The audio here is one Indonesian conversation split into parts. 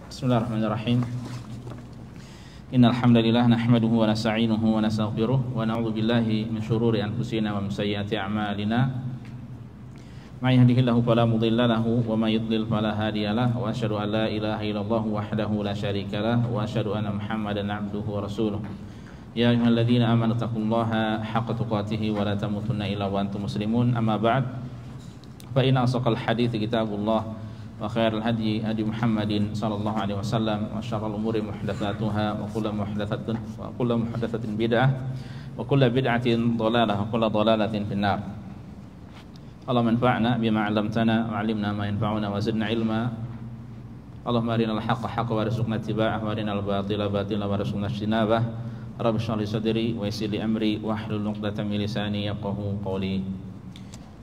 Bismillahirrahmanirrahim. Innal hamdalillah nahmaduhu wa nasta'inuhu wa nastaghfiruh wa na'udzu billahi min shururi anfusina wa min sayyiati a'malina. May yahdihillahu fala mudilla lahu wa may yudlil fala hadiya lahu wa asyhadu an la ilaha illallah wahdahu la syarika lahu wa asyhadu anna Muhammadan 'abduhu wa rasuluh. Ya ayyuhalladzina amanu taqullaha haqqa tuqatih wa la tamutunna illa wa antum muslimun. Amma ba'd. Fa inna asaqal hadiits kitabullah wa khairul hadi hadi Muhammadin sallallahu alaihi wasallam wa syarrul umuri muhdatsatuha wa kullu muhdatsatin bid'ah wa kullu bid'atin dhalalah wa kullu dhalalatin finnar. Allahumma anfa'na bima 'allamtana wa 'allimna ma yanfa'una wa zidna ilma. Allahumma arinal haqqa haqqan warzuqna ittiba'ah wa arinal batila batilan warzuqna ijtinabah. Rabbi shrah li sadri wa yassir li amri wahlul 'uqdatam min lisani yafqahu qawli.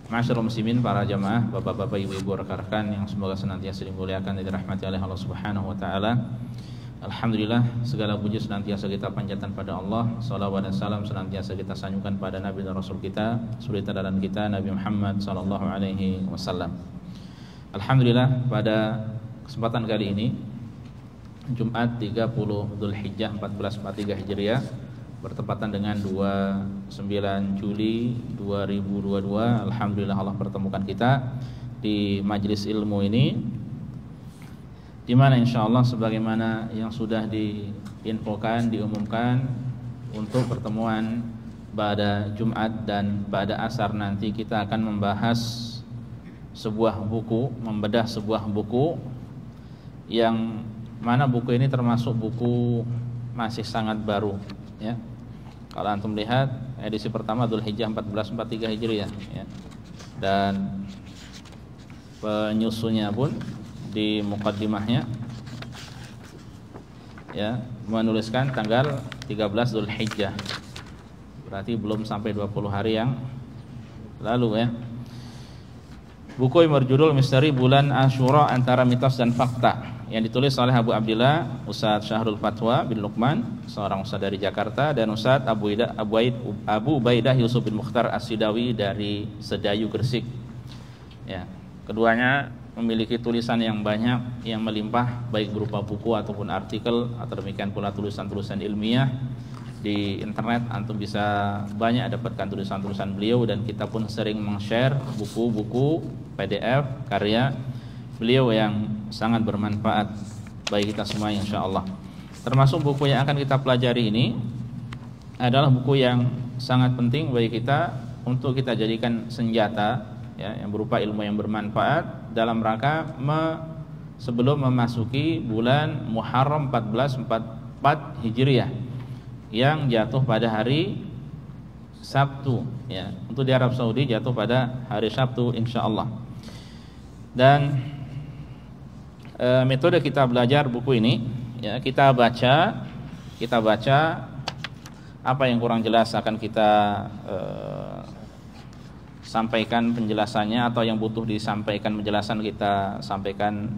Ma'asyiral muslimin, para jamaah, bapak-bapak, ibu-ibu, rekan-rekan yang semoga senantiasa dimuliakan dan dirahmati oleh Allah Subhanahu wa taala. Alhamdulillah, segala puji senantiasa kita panjatkan pada Allah. Shalawat dan salam senantiasa kita sanjungkan pada Nabi dan Rasul kita, suri teladan kita Nabi Muhammad sallallahu alaihi wasallam. Alhamdulillah, pada kesempatan kali ini Jumat 30 Dzulhijjah 1443 Hijriah bertepatan dengan 29 Juli 2022. Alhamdulillah Allah pertemukan kita di majelis ilmu ini, di mana insyaallah sebagaimana yang sudah diinfokan, diumumkan, untuk pertemuan pada Jumat dan pada asar nanti kita akan membahas sebuah buku, membedah sebuah buku yang mana buku ini termasuk buku masih sangat baru, ya. Kalau antum lihat edisi pertama Dzulhijjah 1443 Hijriah, ya. Dan penyusunnya pun di muqaddimahnya, ya, menuliskan tanggal 13 Dzulhijjah. Berarti belum sampai 20 hari yang lalu, ya. Buku yang berjudul Misteri Bulan Asyura Antara Mitos dan Fakta, yang ditulis oleh Abu Abdillah Ustadz Syahrul Fatwa bin Luqman, seorang ustadz dari Jakarta, dan Ustadz Abu Ubaidah Yusuf bin Mukhtar As-Sidawi dari Sedayu, Gresik, ya. Keduanya memiliki tulisan yang banyak, yang melimpah, baik berupa buku ataupun artikel, atau demikian pula tulisan-tulisan ilmiah. Di internet antum bisa banyak dapatkan tulisan-tulisan beliau, dan kita pun sering meng-share buku-buku PDF karya beliau yang sangat bermanfaat bagi kita semua insyaallah. Termasuk buku yang akan kita pelajari ini adalah buku yang sangat penting bagi kita untuk kita jadikan senjata, ya, yang berupa ilmu yang bermanfaat dalam rangka sebelum memasuki bulan Muharram 1444 Hijriah yang jatuh pada hari Sabtu, ya. Untuk di Arab Saudi jatuh pada hari Sabtu insyaallah. Dan metode kita belajar buku ini, ya, kita baca apa yang kurang jelas akan kita sampaikan penjelasannya, atau yang butuh disampaikan penjelasan kita sampaikan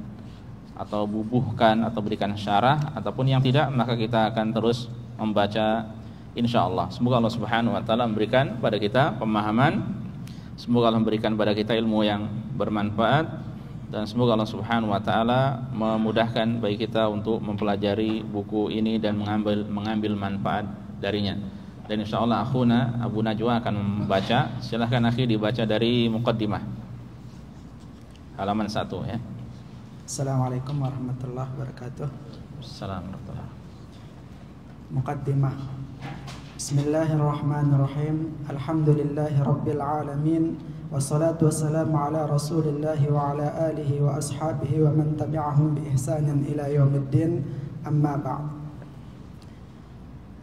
atau bubuhkan atau berikan syarah, ataupun yang tidak maka kita akan terus membaca insyaallah. Semoga Allah Subhanahu wa taala memberikan pada kita pemahaman, semoga Allah memberikan pada kita ilmu yang bermanfaat, dan semoga Allah Subhanahu wa taala memudahkan bagi kita untuk mempelajari buku ini dan mengambil manfaat darinya. Dan insyaallah akhuna Abu Najwa akan membaca. Silahkan akhi dibaca dari muqaddimah halaman 1, ya. Assalamualaikum warahmatullahi wabarakatuh. Assalamualaikum. Muqaddimah. Bismillahirrahmanirrahim. Alhamdulillahi rabbil alamin. Wassalatu wassalamu ala rasulillahi wa ala alihi wa ashabihi wa man tabi'ahum bi ihsanin ila yaumiddin. Amma ba'd.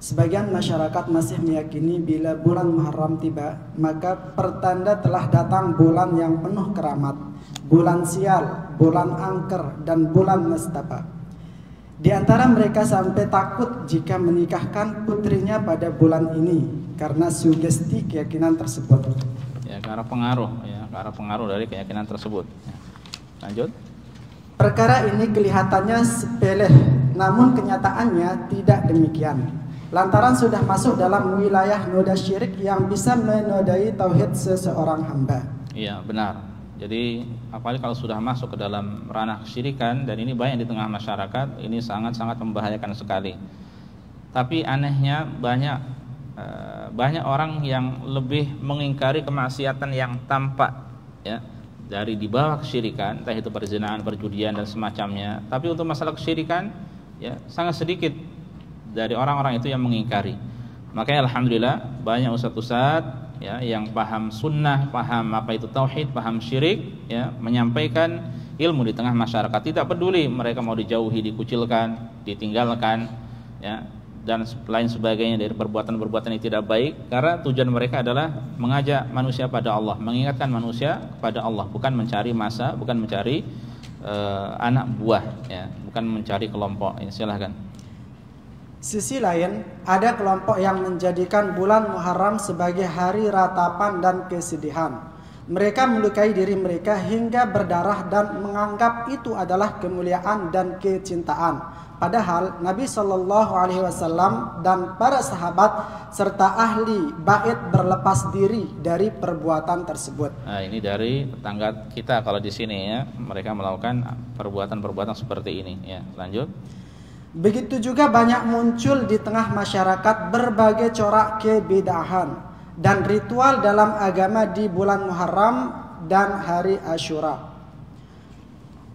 Sebagian masyarakat masih meyakini bila bulan Muharram tiba, maka pertanda telah datang bulan yang penuh keramat, bulan sial, bulan angker, dan bulan nestapa. Di antara mereka sampai takut jika menikahkan putrinya pada bulan ini karena sugesti keyakinan tersebut. Ya, karena pengaruh dari keyakinan tersebut. Ya. Lanjut. Perkara ini kelihatannya sepele, namun kenyataannya tidak demikian. Lantaran sudah masuk dalam wilayah noda syirik yang bisa menodai tauhid seseorang hamba. Iya, benar. Jadi apalagi kalau sudah masuk ke dalam ranah kesyirikan, dan ini banyak di tengah masyarakat, ini sangat-sangat membahayakan sekali. Tapi anehnya banyak orang yang lebih mengingkari kemaksiatan yang tampak, ya, dari di bawah kesyirikan, entah itu perzinahan, perjudian dan semacamnya. Tapi untuk masalah kesyirikan, ya, sangat sedikit dari orang-orang itu yang mengingkari. Makanya alhamdulillah banyak ustadz-ustadz, ya, yang paham sunnah, paham apa itu tauhid, paham syirik, ya, menyampaikan ilmu di tengah masyarakat. Tidak peduli mereka mau dijauhi, dikucilkan, ditinggalkan, ya, dan lain sebagainya dari perbuatan-perbuatan yang tidak baik, karena tujuan mereka adalah mengajak manusia pada Allah, mengingatkan manusia kepada Allah, bukan mencari masa, bukan mencari anak buah, ya, bukan mencari kelompok. Ya, silahkan. Sisi lain, ada kelompok yang menjadikan bulan Muharram sebagai hari ratapan dan kesedihan. Mereka melukai diri mereka hingga berdarah dan menganggap itu adalah kemuliaan dan kecintaan. Padahal Nabi SAW dan para sahabat serta ahli bait berlepas diri dari perbuatan tersebut. Nah, ini dari tetangga kita kalau di sini, ya, mereka melakukan perbuatan-perbuatan seperti ini. Ya, lanjut. Begitu juga banyak muncul di tengah masyarakat berbagai corak kebidahan dan ritual dalam agama di bulan Muharram dan hari Asyura.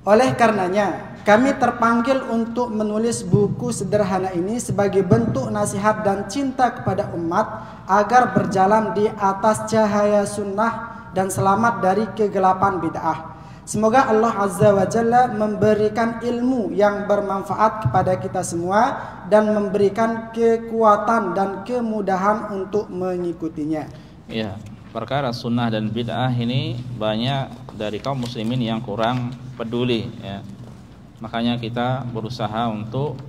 Oleh karenanya, kami terpanggil untuk menulis buku sederhana ini sebagai bentuk nasihat dan cinta kepada umat agar berjalan di atas cahaya sunnah dan selamat dari kegelapan bid'ah. Semoga Allah Azza wa Jalla memberikan ilmu yang bermanfaat kepada kita semua dan memberikan kekuatan dan kemudahan untuk mengikutinya. Ya, perkara sunnah dan bid'ah ini banyak dari kaum muslimin yang kurang peduli, ya. Makanya kita berusaha untuk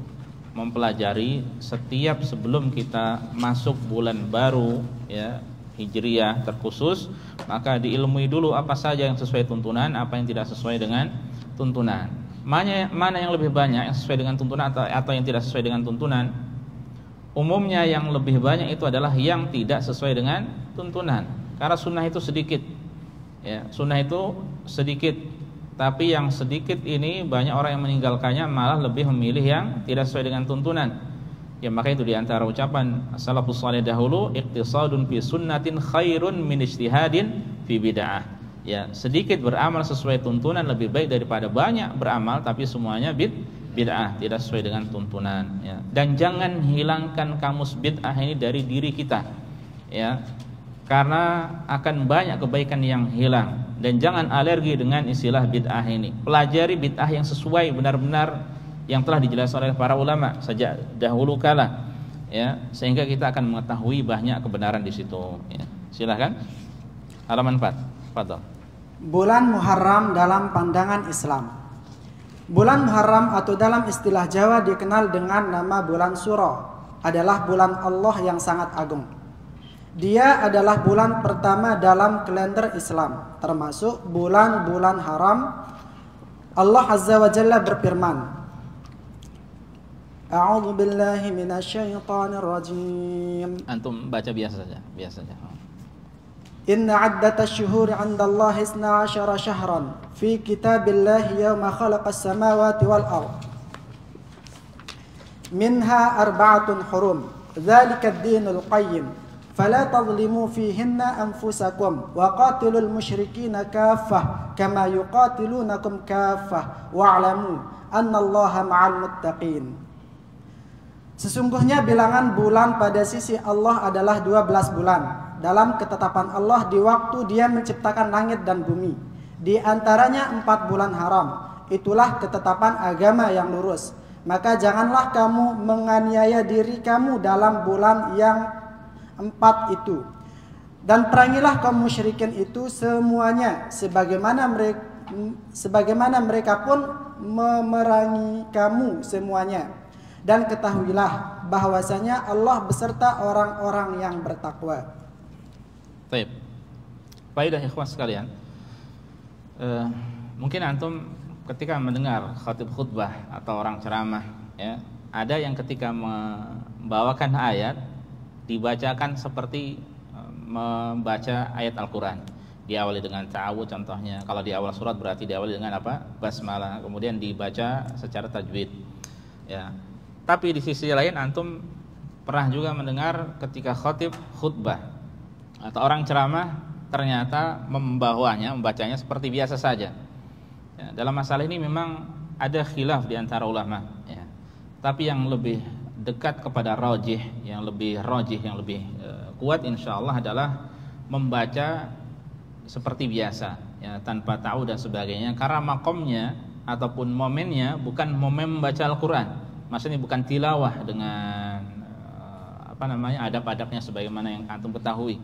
mempelajari setiap sebelum kita masuk bulan baru, ya, Hijriyah terkhusus, maka diilmui dulu apa saja yang sesuai tuntunan, apa yang tidak sesuai dengan tuntunan. Mana yang lebih banyak yang sesuai dengan tuntunan atau yang tidak sesuai dengan tuntunan? Umumnya yang lebih banyak itu adalah yang tidak sesuai dengan tuntunan. Karena sunnah itu sedikit, ya, sunnah itu sedikit. Tapi yang sedikit ini banyak orang yang meninggalkannya, malah lebih memilih yang tidak sesuai dengan tuntunan. Ya, maka itu diantara ucapan salafus saleh dahulu, iqtisadun fi sunnatin khairun min ijtihadin fi bid'ah. Ya, sedikit beramal sesuai tuntunan lebih baik daripada banyak beramal tapi semuanya bid'ah, tidak sesuai dengan tuntunan, ya. Dan jangan hilangkan kamus bid'ah ini dari diri kita, ya. Karena akan banyak kebaikan yang hilang, dan jangan alergi dengan istilah bid'ah ini. Pelajari bid'ah yang sesuai benar-benar yang telah dijelaskan oleh para ulama sejak dahulu kala, ya, sehingga kita akan mengetahui banyak kebenaran di situ, ya. Silakan. Halaman 4. Fadhal. Bulan Muharram dalam pandangan Islam. Bulan Muharram atau dalam istilah Jawa dikenal dengan nama bulan Suro adalah bulan Allah yang sangat agung. Dia adalah bulan pertama dalam kalender Islam, termasuk bulan-bulan haram. Allah Azza wa Jalla berfirman, A'udzu billahi minasyaitonir rajim. Antum baca biasa saja, biasa saja. Inna 'iddatash syuhuri 'indallahi 12 syahran fi kitabillahi yawma khalaqas samawati wal ardh. Minha arba'atun hurum. Dzalikad dinul qayyim. Fala tadhlimu fihinna anfusakum wa qatilul musyrikina kaffah kama yuqatilunakum kaffah wa'lamu annallaha ma'al muttaqin. Sesungguhnya bilangan bulan pada sisi Allah adalah 12 bulan dalam ketetapan Allah di waktu Dia menciptakan langit dan bumi. Di antaranya 4 bulan haram. Itulah ketetapan agama yang lurus. Maka janganlah kamu menganiaya diri kamu dalam bulan yang 4 itu. Dan perangilah kaum musyrikin itu semuanya sebagaimana mereka pun memerangi kamu semuanya. Dan ketahuilah bahwasanya Allah beserta orang-orang yang bertakwa. Baik. Baiklah ikhwan sekalian. Mungkin antum ketika mendengar khatib khutbah atau orang ceramah, ya, ada yang ketika membawakan ayat dibacakan seperti membaca ayat Al-Quran. diawali dengan ta'awud contohnya. Kalau di awal surat berarti diawali dengan apa? Basmalah, kemudian dibaca secara tajwid. Ya. Tapi di sisi lain antum pernah juga mendengar ketika khatib khutbah atau orang ceramah ternyata membacanya seperti biasa saja. Ya, dalam masalah ini memang ada khilaf di antara ulama. Ya. Tapi yang lebih dekat kepada rajih, yang lebih kuat insyaallah adalah membaca seperti biasa, ya, tanpa tahu dan sebagainya. Karena makomnya ataupun momennya bukan momen membaca Al-Quran. Maksudnya bukan tilawah dengan adab-adabnya sebagaimana yang antum ketahui.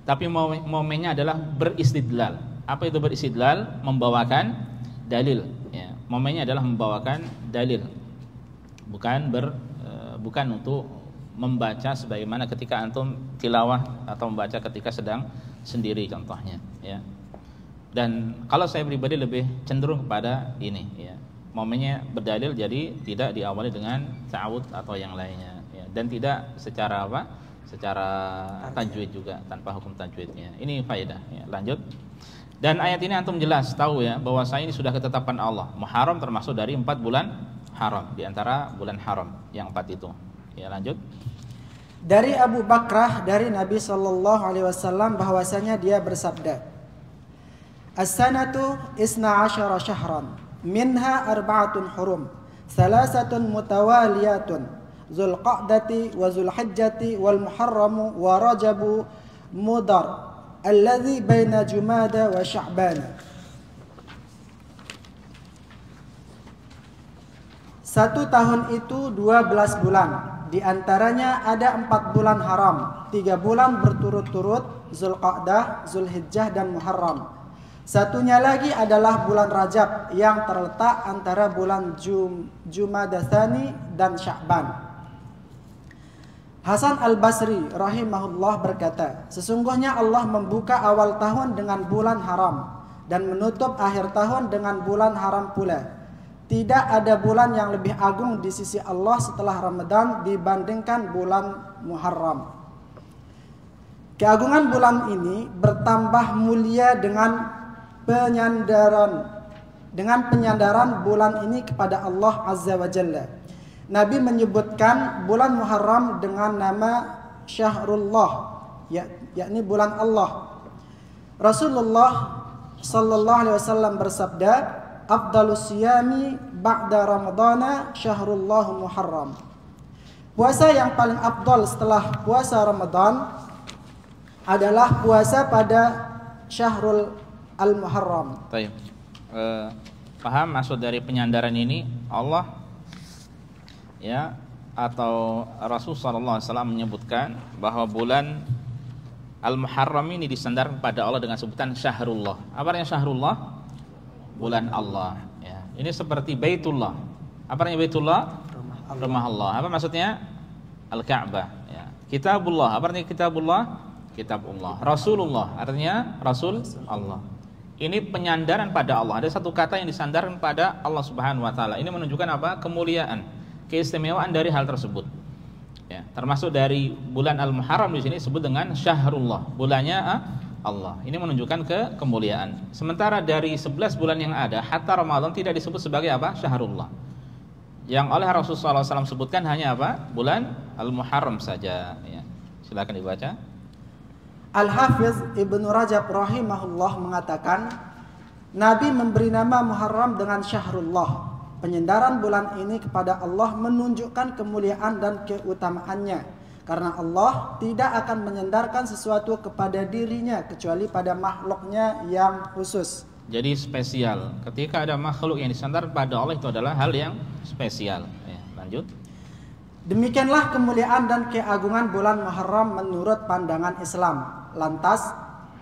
Tapi momennya adalah beristidlal. Apa itu beristidlal? Membawakan dalil. Ya. Momennya adalah membawakan dalil, bukan untuk membaca sebagaimana ketika antum tilawah atau membaca ketika sedang sendiri contohnya, ya. Dan kalau saya pribadi lebih cenderung kepada ini, ya. Momennya berdalil, jadi tidak diawali dengan ta'awud atau yang lainnya, ya. Dan tidak secara tajwid juga, tanpa hukum tajwidnya. Ini faedah, ya. Lanjut. Dan ayat ini antum jelas tahu ya bahwa ini sudah ketetapan Allah. Muharram termasuk dari 4 bulan haram, di antara bulan haram yang 4 itu. Ya, lanjut. Dari Abu Bakrah dari Nabi sallallahu alaihi wasallam bahwasanya dia bersabda, As-sanatu 12 syahran, minha 4 hurum, 3 mutawaliyatun, Zulqa'dati wa Zulhijjati wal Muharramu wa Rajabu Mudar, alladhi baina Jumada wa Sya'ban. 1 tahun itu 12 bulan. Di antaranya ada 4 bulan haram, 3 bulan berturut-turut, Zulqa'dah, Zulhijjah dan Muharram. Satunya lagi adalah bulan Rajab yang terletak antara bulan Jumada Tsani dan Sya'ban. Hasan Al-Basri rahimahullah berkata, sesungguhnya Allah membuka awal tahun dengan bulan haram dan menutup akhir tahun dengan bulan haram pula. Tidak ada bulan yang lebih agung di sisi Allah setelah Ramadan dibandingkan bulan Muharram. Keagungan bulan ini bertambah mulia dengan penyandaran bulan ini kepada Allah Azza wa Jalla. Nabi menyebutkan bulan Muharram dengan nama Syahrullah, yakni bulan Allah. Rasulullah sallallahu alaihi wasallam bersabda, Afdalus siyami ba'da Ramadana syahrullah Muharram. Puasa yang paling afdal setelah puasa Ramadan adalah puasa pada Syahrul Al-Muharram. Baik. Paham maksud dari penyandaran ini? Allah ya atau Rasul sallallahu alaihi wasallam menyebutkan bahwa bulan Al-Muharram ini disandarkan pada Allah dengan sebutan Syahrullah. Apa artinya Syahrullah? Bulan Allah, ya. Ini seperti Baitullah. Apa artinya Baitullah? Rumah Allah. Apa maksudnya? Al-Ka'bah, ya. Kitabullah. Apa artinya Kitabullah? Kitabullah. Rasulullah. Artinya Rasul Allah. Ini penyandaran pada Allah. Ada satu kata yang disandarkan pada Allah Subhanahu wa taala. Ini menunjukkan apa? Kemuliaan, keistimewaan dari hal tersebut. Ya, termasuk dari bulan Al-Muharram di sini disebut dengan Syahrullah. Bulannya Allah. Ini menunjukkan kemuliaan. Sementara dari 11 bulan yang ada, hatta Ramadan tidak disebut sebagai apa? Syahrullah. Yang oleh Rasulullah SAW sebutkan hanya apa? Bulan Al-Muharram saja. Ya. Silakan dibaca. Al-Hafiz Ibnu Rajab rahimahullah mengatakan, Nabi memberi nama Muharram dengan Syahrullah. Penyandaran bulan ini kepada Allah menunjukkan kemuliaan dan keutamaannya. Karena Allah tidak akan menyandarkan sesuatu kepada dirinya kecuali pada makhluknya yang khusus. Jadi spesial. Ketika ada makhluk yang disandar pada Allah itu adalah hal yang spesial. Ya, lanjut. Demikianlah kemuliaan dan keagungan bulan Muharram menurut pandangan Islam. Lantas,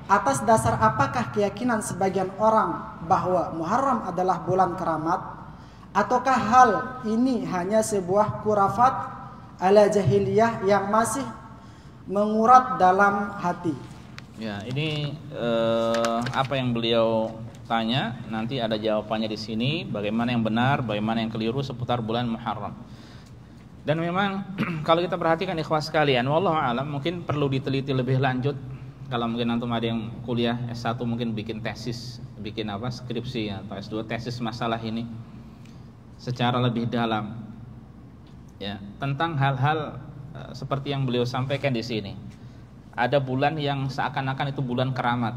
atas dasar apakah keyakinan sebagian orang bahwa Muharram adalah bulan keramat? Ataukah hal ini hanya sebuah khurafat ala jahiliyah yang masih mengurat dalam hati? Ya, ini apa yang beliau tanya, nanti ada jawabannya di sini, bagaimana yang benar, bagaimana yang keliru seputar bulan Muharram. Dan memang kalau kita perhatikan ikhwas sekalian, wallahu alam, mungkin perlu diteliti lebih lanjut kalau mungkin antum ada yang kuliah S1 mungkin bikin tesis, bikin skripsi atau S2 tesis masalah ini secara lebih dalam ya, tentang hal-hal seperti yang beliau sampaikan di sini. Ada bulan yang seakan-akan itu bulan keramat.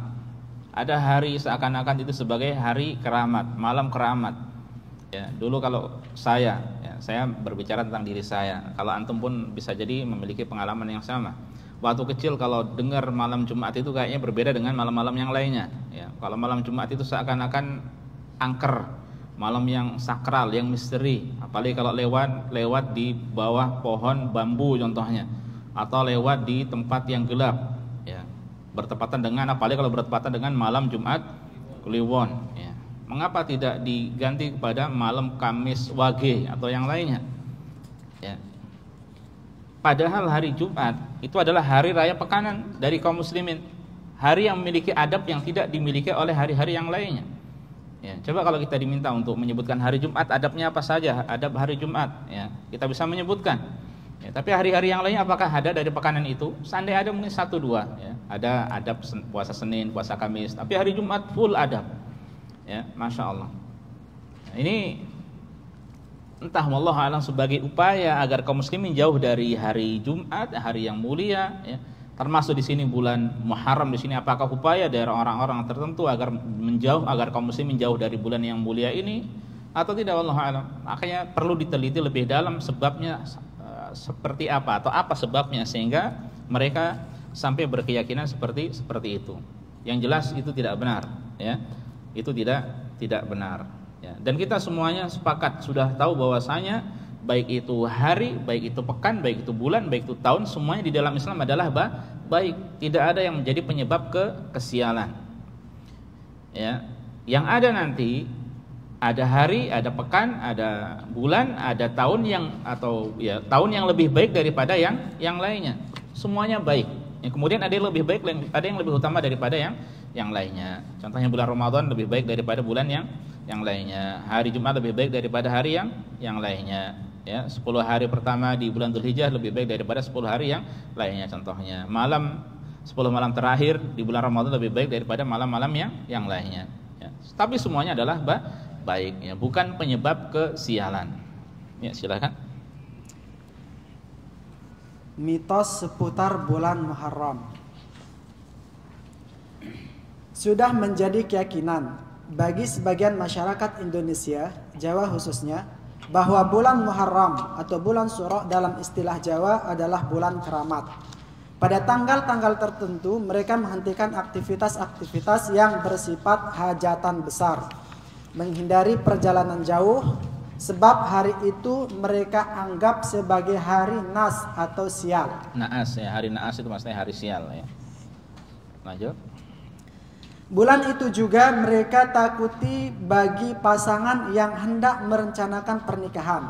Ada hari seakan-akan itu sebagai hari keramat, malam keramat. Ya, dulu kalau saya berbicara tentang diri saya. Kalau antum pun bisa jadi memiliki pengalaman yang sama. Waktu kecil kalau dengar malam Jumat itu kayaknya berbeda dengan malam-malam yang lainnya. Ya, kalau malam Jumat itu seakan-akan angker, malam yang sakral, yang misteri. Apalagi kalau lewat di bawah pohon bambu contohnya, atau lewat di tempat yang gelap. Ya, bertepatan dengan, apalagi kalau bertepatan dengan malam Jumat Kliwon. Ya. Mengapa tidak diganti kepada malam Kamis Wage atau yang lainnya? Ya. Padahal hari Jumat itu adalah hari raya pekanan dari kaum muslimin, hari yang memiliki adab yang tidak dimiliki oleh hari-hari yang lainnya. Ya, coba kalau kita diminta untuk menyebutkan hari Jumat, adabnya apa saja? Adab hari Jumat, ya, kita bisa menyebutkan. Ya, tapi hari-hari yang lainnya apakah ada dari pekanan itu? Seandainya ada mungkin 1-2. Ya. Ada adab puasa Senin, puasa Kamis, tapi hari Jumat full adab. Ya, masya Allah. Nah, ini entah wallahu a'lam sebagai upaya agar kaum muslimin jauh dari hari Jumat, hari yang mulia. Ya. Termasuk di sini bulan Muharram di sini, apakah upaya dari orang-orang tertentu agar kaum muslimin jauh dari bulan yang mulia ini atau tidak, wallahu a'lam. Makanya perlu diteliti lebih dalam sebabnya seperti apa atau apa sebabnya sehingga mereka sampai berkeyakinan seperti itu. Yang jelas itu tidak benar, ya. Itu tidak benar, ya. Dan kita semuanya sepakat sudah tahu bahwasanya baik itu hari, baik itu pekan, baik itu bulan, baik itu tahun, semuanya di dalam Islam adalah baik. Tidak ada yang menjadi penyebab kesialan. Ya. Yang ada nanti ada hari, ada pekan, ada bulan, ada tahun tahun yang lebih baik daripada yang lainnya. Semuanya baik. Ya, kemudian ada yang lebih baik, ada yang lebih utama daripada yang lainnya. Contohnya bulan Ramadan lebih baik daripada bulan yang lainnya. Hari Jumat lebih baik daripada hari yang lainnya. Ya, 10 hari pertama di bulan Dzulhijjah lebih baik daripada 10 hari yang lainnya. Contohnya 10 malam terakhir di bulan Ramadan lebih baik daripada malam-malam yang lainnya. Ya, tapi semuanya adalah baik, ya, bukan penyebab kesialan. Ya, silakan. Mitos seputar bulan Muharram. Sudah menjadi keyakinan bagi sebagian masyarakat Indonesia, Jawa khususnya, bahwa bulan Muharram atau bulan Syuro dalam istilah Jawa adalah bulan keramat. Pada tanggal-tanggal tertentu mereka menghentikan aktivitas-aktivitas yang bersifat hajatan besar, menghindari perjalanan jauh, sebab hari itu mereka anggap sebagai hari Nas atau sial. Naas, ya, hari Naas itu maksudnya hari sial, ya. Lanjut. Bulan itu juga mereka takuti bagi pasangan yang hendak merencanakan pernikahan.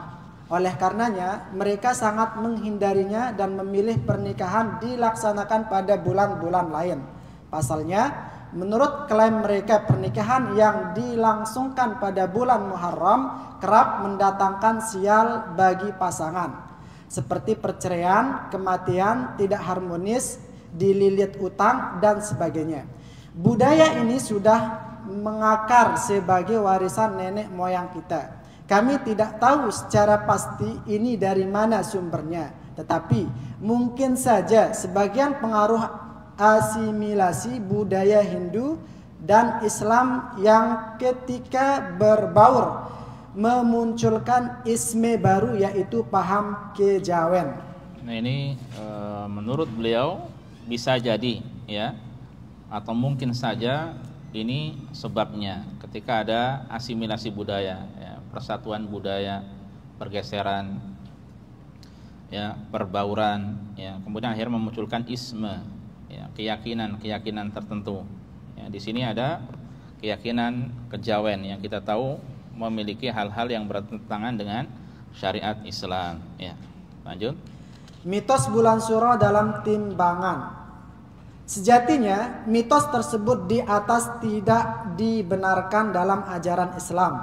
Oleh karenanya mereka sangat menghindarinya dan memilih pernikahan dilaksanakan pada bulan-bulan lain. Pasalnya, menurut klaim mereka, pernikahan yang dilangsungkan pada bulan Muharram kerap mendatangkan sial bagi pasangan, seperti perceraian, kematian, tidak harmonis, dililit utang, dan sebagainya. Budaya ini sudah mengakar sebagai warisan nenek moyang kita. Kami tidak tahu secara pasti ini dari mana sumbernya, tetapi mungkin saja sebagian pengaruh asimilasi budaya Hindu dan Islam yang ketika berbaur memunculkan isme baru, yaitu paham kejawen. Nah, ini menurut beliau bisa jadi, ya, atau mungkin saja ini sebabnya ketika ada asimilasi budaya, ya, persatuan budaya, pergeseran, ya, perbauran, ya, kemudian akhirnya memunculkan isme, ya, keyakinan tertentu. Ya, di sini ada keyakinan kejawen yang kita tahu memiliki hal-hal yang bertentangan dengan syariat Islam. Ya, lanjut. Mitos bulan Syuro dalam timbangan. Sejatinya mitos tersebut di atas tidak dibenarkan dalam ajaran Islam.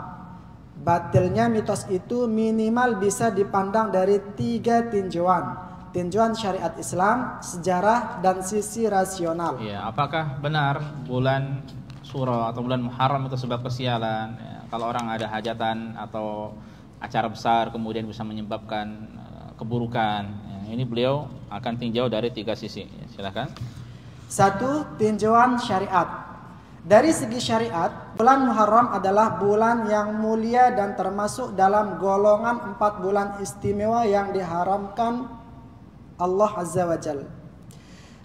Batilnya mitos itu minimal bisa dipandang dari 3 tinjauan. tinjauan syariat Islam, sejarah dan sisi rasional. Ya, apakah benar bulan Syuro atau bulan Muharram itu sebab kesialan? Ya, kalau orang ada hajatan atau acara besar kemudian bisa menyebabkan keburukan. Ya, ini beliau akan tinjau dari 3 sisi. Ya, silakan. 1. Tinjauan syariat. Dari segi syariat, bulan Muharram adalah bulan yang mulia dan termasuk dalam golongan 4 bulan istimewa yang diharamkan Allah Azza wa Jalla.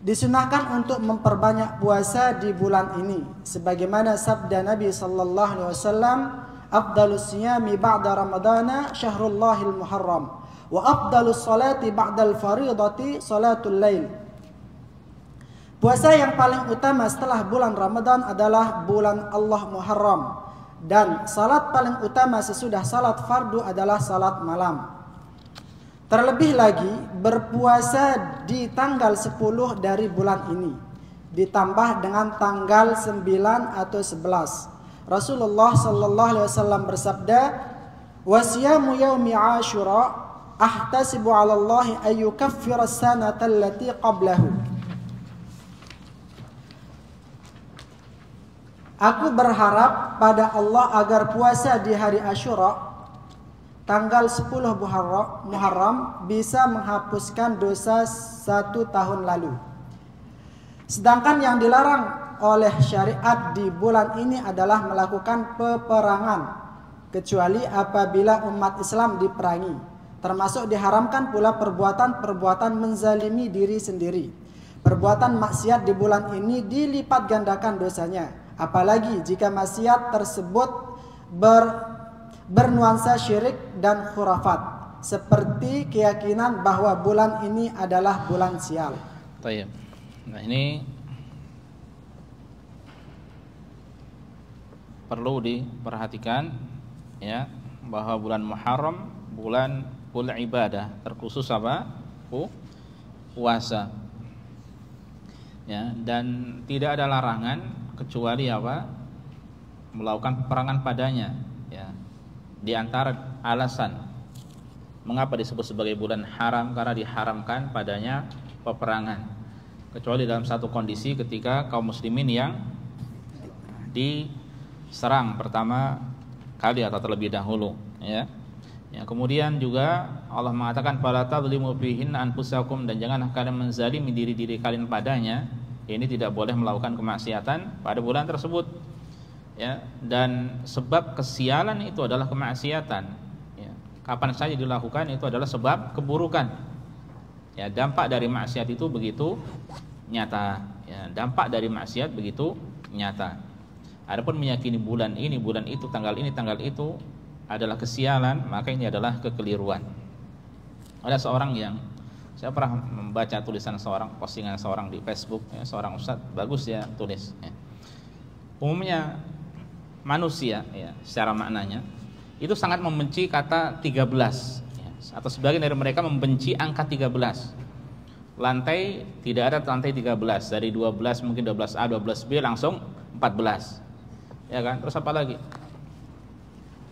Disunahkan untuk memperbanyak puasa di bulan ini, sebagaimana sabda Nabi sallallahu alaihi wasallam, "Afdalus siyami ba'da Ramadana syahrullahil Muharram, wa afdalus salati ba'dal fariidati salatul lail." Puasa yang paling utama setelah bulan Ramadan adalah bulan Allah Muharram, dan salat paling utama sesudah salat fardu adalah salat malam. Terlebih lagi, berpuasa di tanggal 10 dari bulan ini ditambah dengan tanggal 9 atau 11. Rasulullah sallallahu alaihi wasallam bersabda, "Wa siyamu yaumi Asyura ahtasibu 'ala Allah ay yukaffira as-sanata allati qablahu." Aku berharap pada Allah agar puasa di hari Asyura tanggal 10 Muharram bisa menghapuskan dosa 1 tahun lalu. Sedangkan yang dilarang oleh syariat di bulan ini adalah melakukan peperangan, kecuali apabila umat Islam diperangi. Termasuk diharamkan pula perbuatan-perbuatan menzalimi diri sendiri. Perbuatan maksiat di bulan ini dilipat gandakan dosanya, apalagi jika maksiat tersebut bernuansa syirik dan khurafat, seperti keyakinan bahwa bulan ini adalah bulan sial. Baik. Nah, ini perlu diperhatikan ya, bahwa bulan Muharram bulan ibadah, terkhusus apa? Puasa. Ya, dan tidak ada larangan kecuali apa? Melakukan peperangan padanya, ya. Di antara alasan mengapa disebut sebagai bulan haram, karena diharamkan padanya peperangan. Kecuali dalam satu kondisi ketika kaum muslimin yang diserang pertama kali atau terlebih dahulu, ya. Ya, kemudian juga Allah mengatakan fala tadzlimu fihinna anfusakum, dan janganlah kalian menzalimi diri-diri kalian padanya. Ini tidak boleh melakukan kemaksiatan pada bulan tersebut, ya. Dan sebab kesialan itu adalah kemaksiatan, ya. Kapan saja dilakukan itu adalah sebab keburukan, ya. Dampak dari maksiat itu begitu nyata, ya. Dampak dari maksiat begitu nyata. Adapun meyakini bulan ini, bulan itu, tanggal ini, tanggal itu adalah kesialan, maka ini adalah kekeliruan. Ada seorang yang saya pernah membaca tulisan postingan seorang di Facebook, ya, seorang ustadz, bagus ya tulis, ya. Umumnya manusia, ya, secara maknanya itu sangat membenci kata 13, ya, atau sebagian dari mereka membenci angka 13. Lantai tidak ada lantai 13, dari 12 mungkin 12A, 12B langsung 14. Ya kan? Terus apa lagi?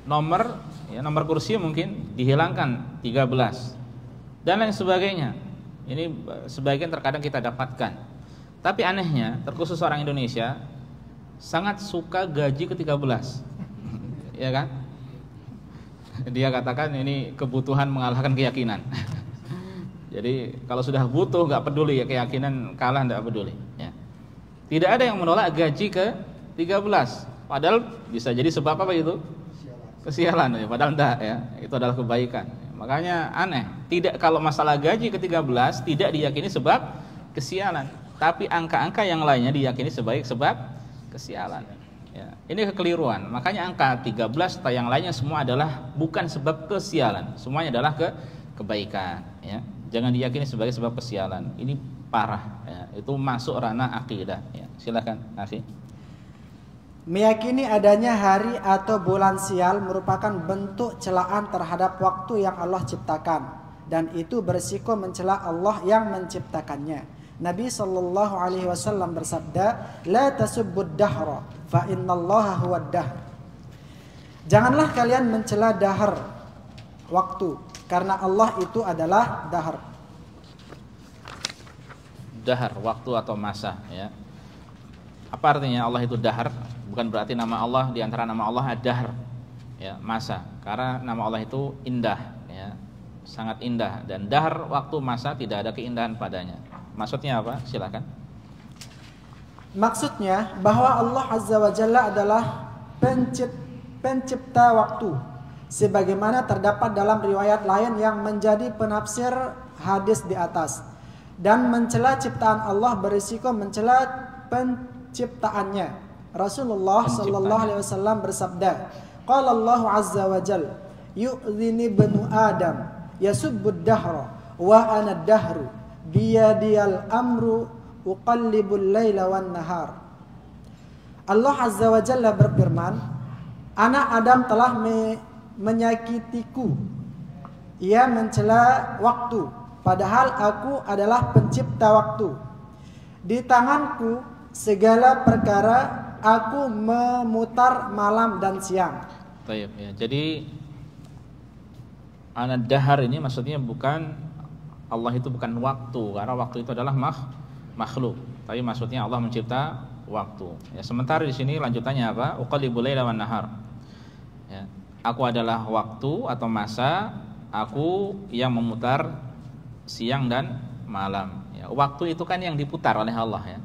Nomor, ya, nomor kursi mungkin dihilangkan 13. Dan lain sebagainya. Ini sebagian terkadang kita dapatkan. Tapi anehnya, terkhusus orang Indonesia sangat suka gaji ke-13. Ya kan? Dia katakan ini kebutuhan mengalahkan keyakinan. Jadi kalau sudah butuh nggak peduli, ya, keyakinan kalah nggak peduli, ya. Tidak ada yang menolak gaji ke-13. Padahal bisa jadi sebab apa itu? Kesialan, ya. Padahal enggak, ya. Itu adalah kebaikan. Makanya aneh, tidak, kalau masalah gaji ke-13 tidak diyakini sebab kesialan, tapi angka-angka yang lainnya diyakini sebagai sebab kesialan, ya. Ini kekeliruan. Makanya angka 13 atau yang lainnya semua adalah bukan sebab kesialan, semuanya adalah kebaikan, ya. Jangan diyakini sebagai sebab kesialan. Ini parah, ya. Itu masuk ranah akidah, ya. Silakan, akhi. Meyakini adanya hari atau bulan sial merupakan bentuk celaan terhadap waktu yang Allah ciptakan, dan itu berisiko mencela Allah yang menciptakannya. Nabi sallallahu alaihi wasallam bersabda, "La tasubbud dahra, fa innallaha huwad dahr." Janganlah kalian mencela dahar, waktu, karena Allah itu adalah dahar. dahar, waktu atau masa, ya. Apa artinya Allah itu dahar? Bukan berarti nama Allah, di antara nama Allah ad-dahr, ya, masa. Karena nama Allah itu indah, ya, sangat indah, dan dahr, waktu, masa, tidak ada keindahan padanya. Maksudnya apa? Silakan. Maksudnya bahwa Allah Azza wa Jalla adalah pencipta waktu, sebagaimana terdapat dalam riwayat lain yang menjadi penafsir hadis di atas. Dan mencela ciptaan Allah berisiko mencela penciptaannya. Rasulullah sallallahu alaihi wasallam bersabda, qala Allah Azza wa Jalla, yu'dhini banu Adam yasubbud dahra wa ana ad-dahru biyadiyal amru uqallibul laila wan nahar. Allah Azza wa Jalla berfirman, anak Adam telah menyakitiku. Ia mencela waktu, padahal aku adalah pencipta waktu. Di tanganku segala perkara, aku memutar malam dan siang. Baik, ya. Jadi anak dahar ini maksudnya bukan Allah itu bukan waktu, karena waktu itu adalah makhluk. Tapi maksudnya Allah mencipta waktu. Ya, sementara di sini lanjutannya apa? Uqallibul laila wan nahar. Ya, aku adalah waktu atau masa, aku yang memutar siang dan malam. Ya, waktu itu kan yang diputar oleh Allah, ya.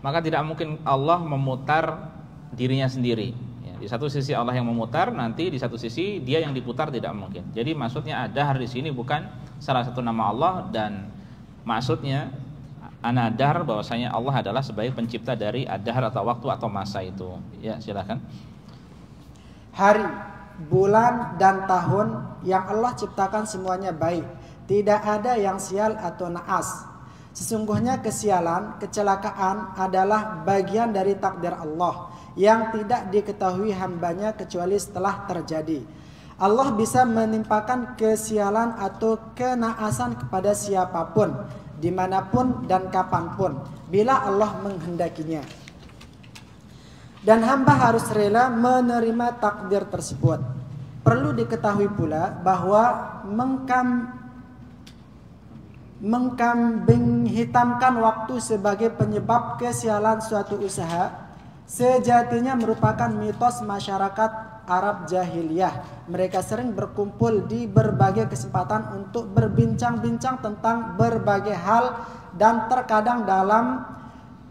Maka tidak mungkin Allah memutar dirinya sendiri. Ya, di satu sisi Allah yang memutar, nanti di satu sisi Dia yang diputar, tidak mungkin. Jadi maksudnya ad-dahr di sini bukan salah satu nama Allah, dan maksudnya an-dahr bahwasanya Allah adalah sebagai pencipta dari ad-dahr atau waktu atau masa itu. Ya, silakan. Hari, bulan dan tahun yang Allah ciptakan semuanya baik. Tidak ada yang sial atau naas. Sesungguhnya kesialan, kecelakaan adalah bagian dari takdir Allah yang tidak diketahui hambanya kecuali setelah terjadi. Allah bisa menimpakan kesialan atau kenaasan kepada siapapun, dimanapun dan kapanpun, bila Allah menghendakinya. Dan hamba harus rela menerima takdir tersebut. Perlu diketahui pula bahwa mengkambing hitamkan waktu sebagai penyebab kesialan suatu usaha sejatinya merupakan mitos masyarakat Arab jahiliyah. Mereka sering berkumpul di berbagai kesempatan untuk berbincang-bincang tentang berbagai hal, dan terkadang dalam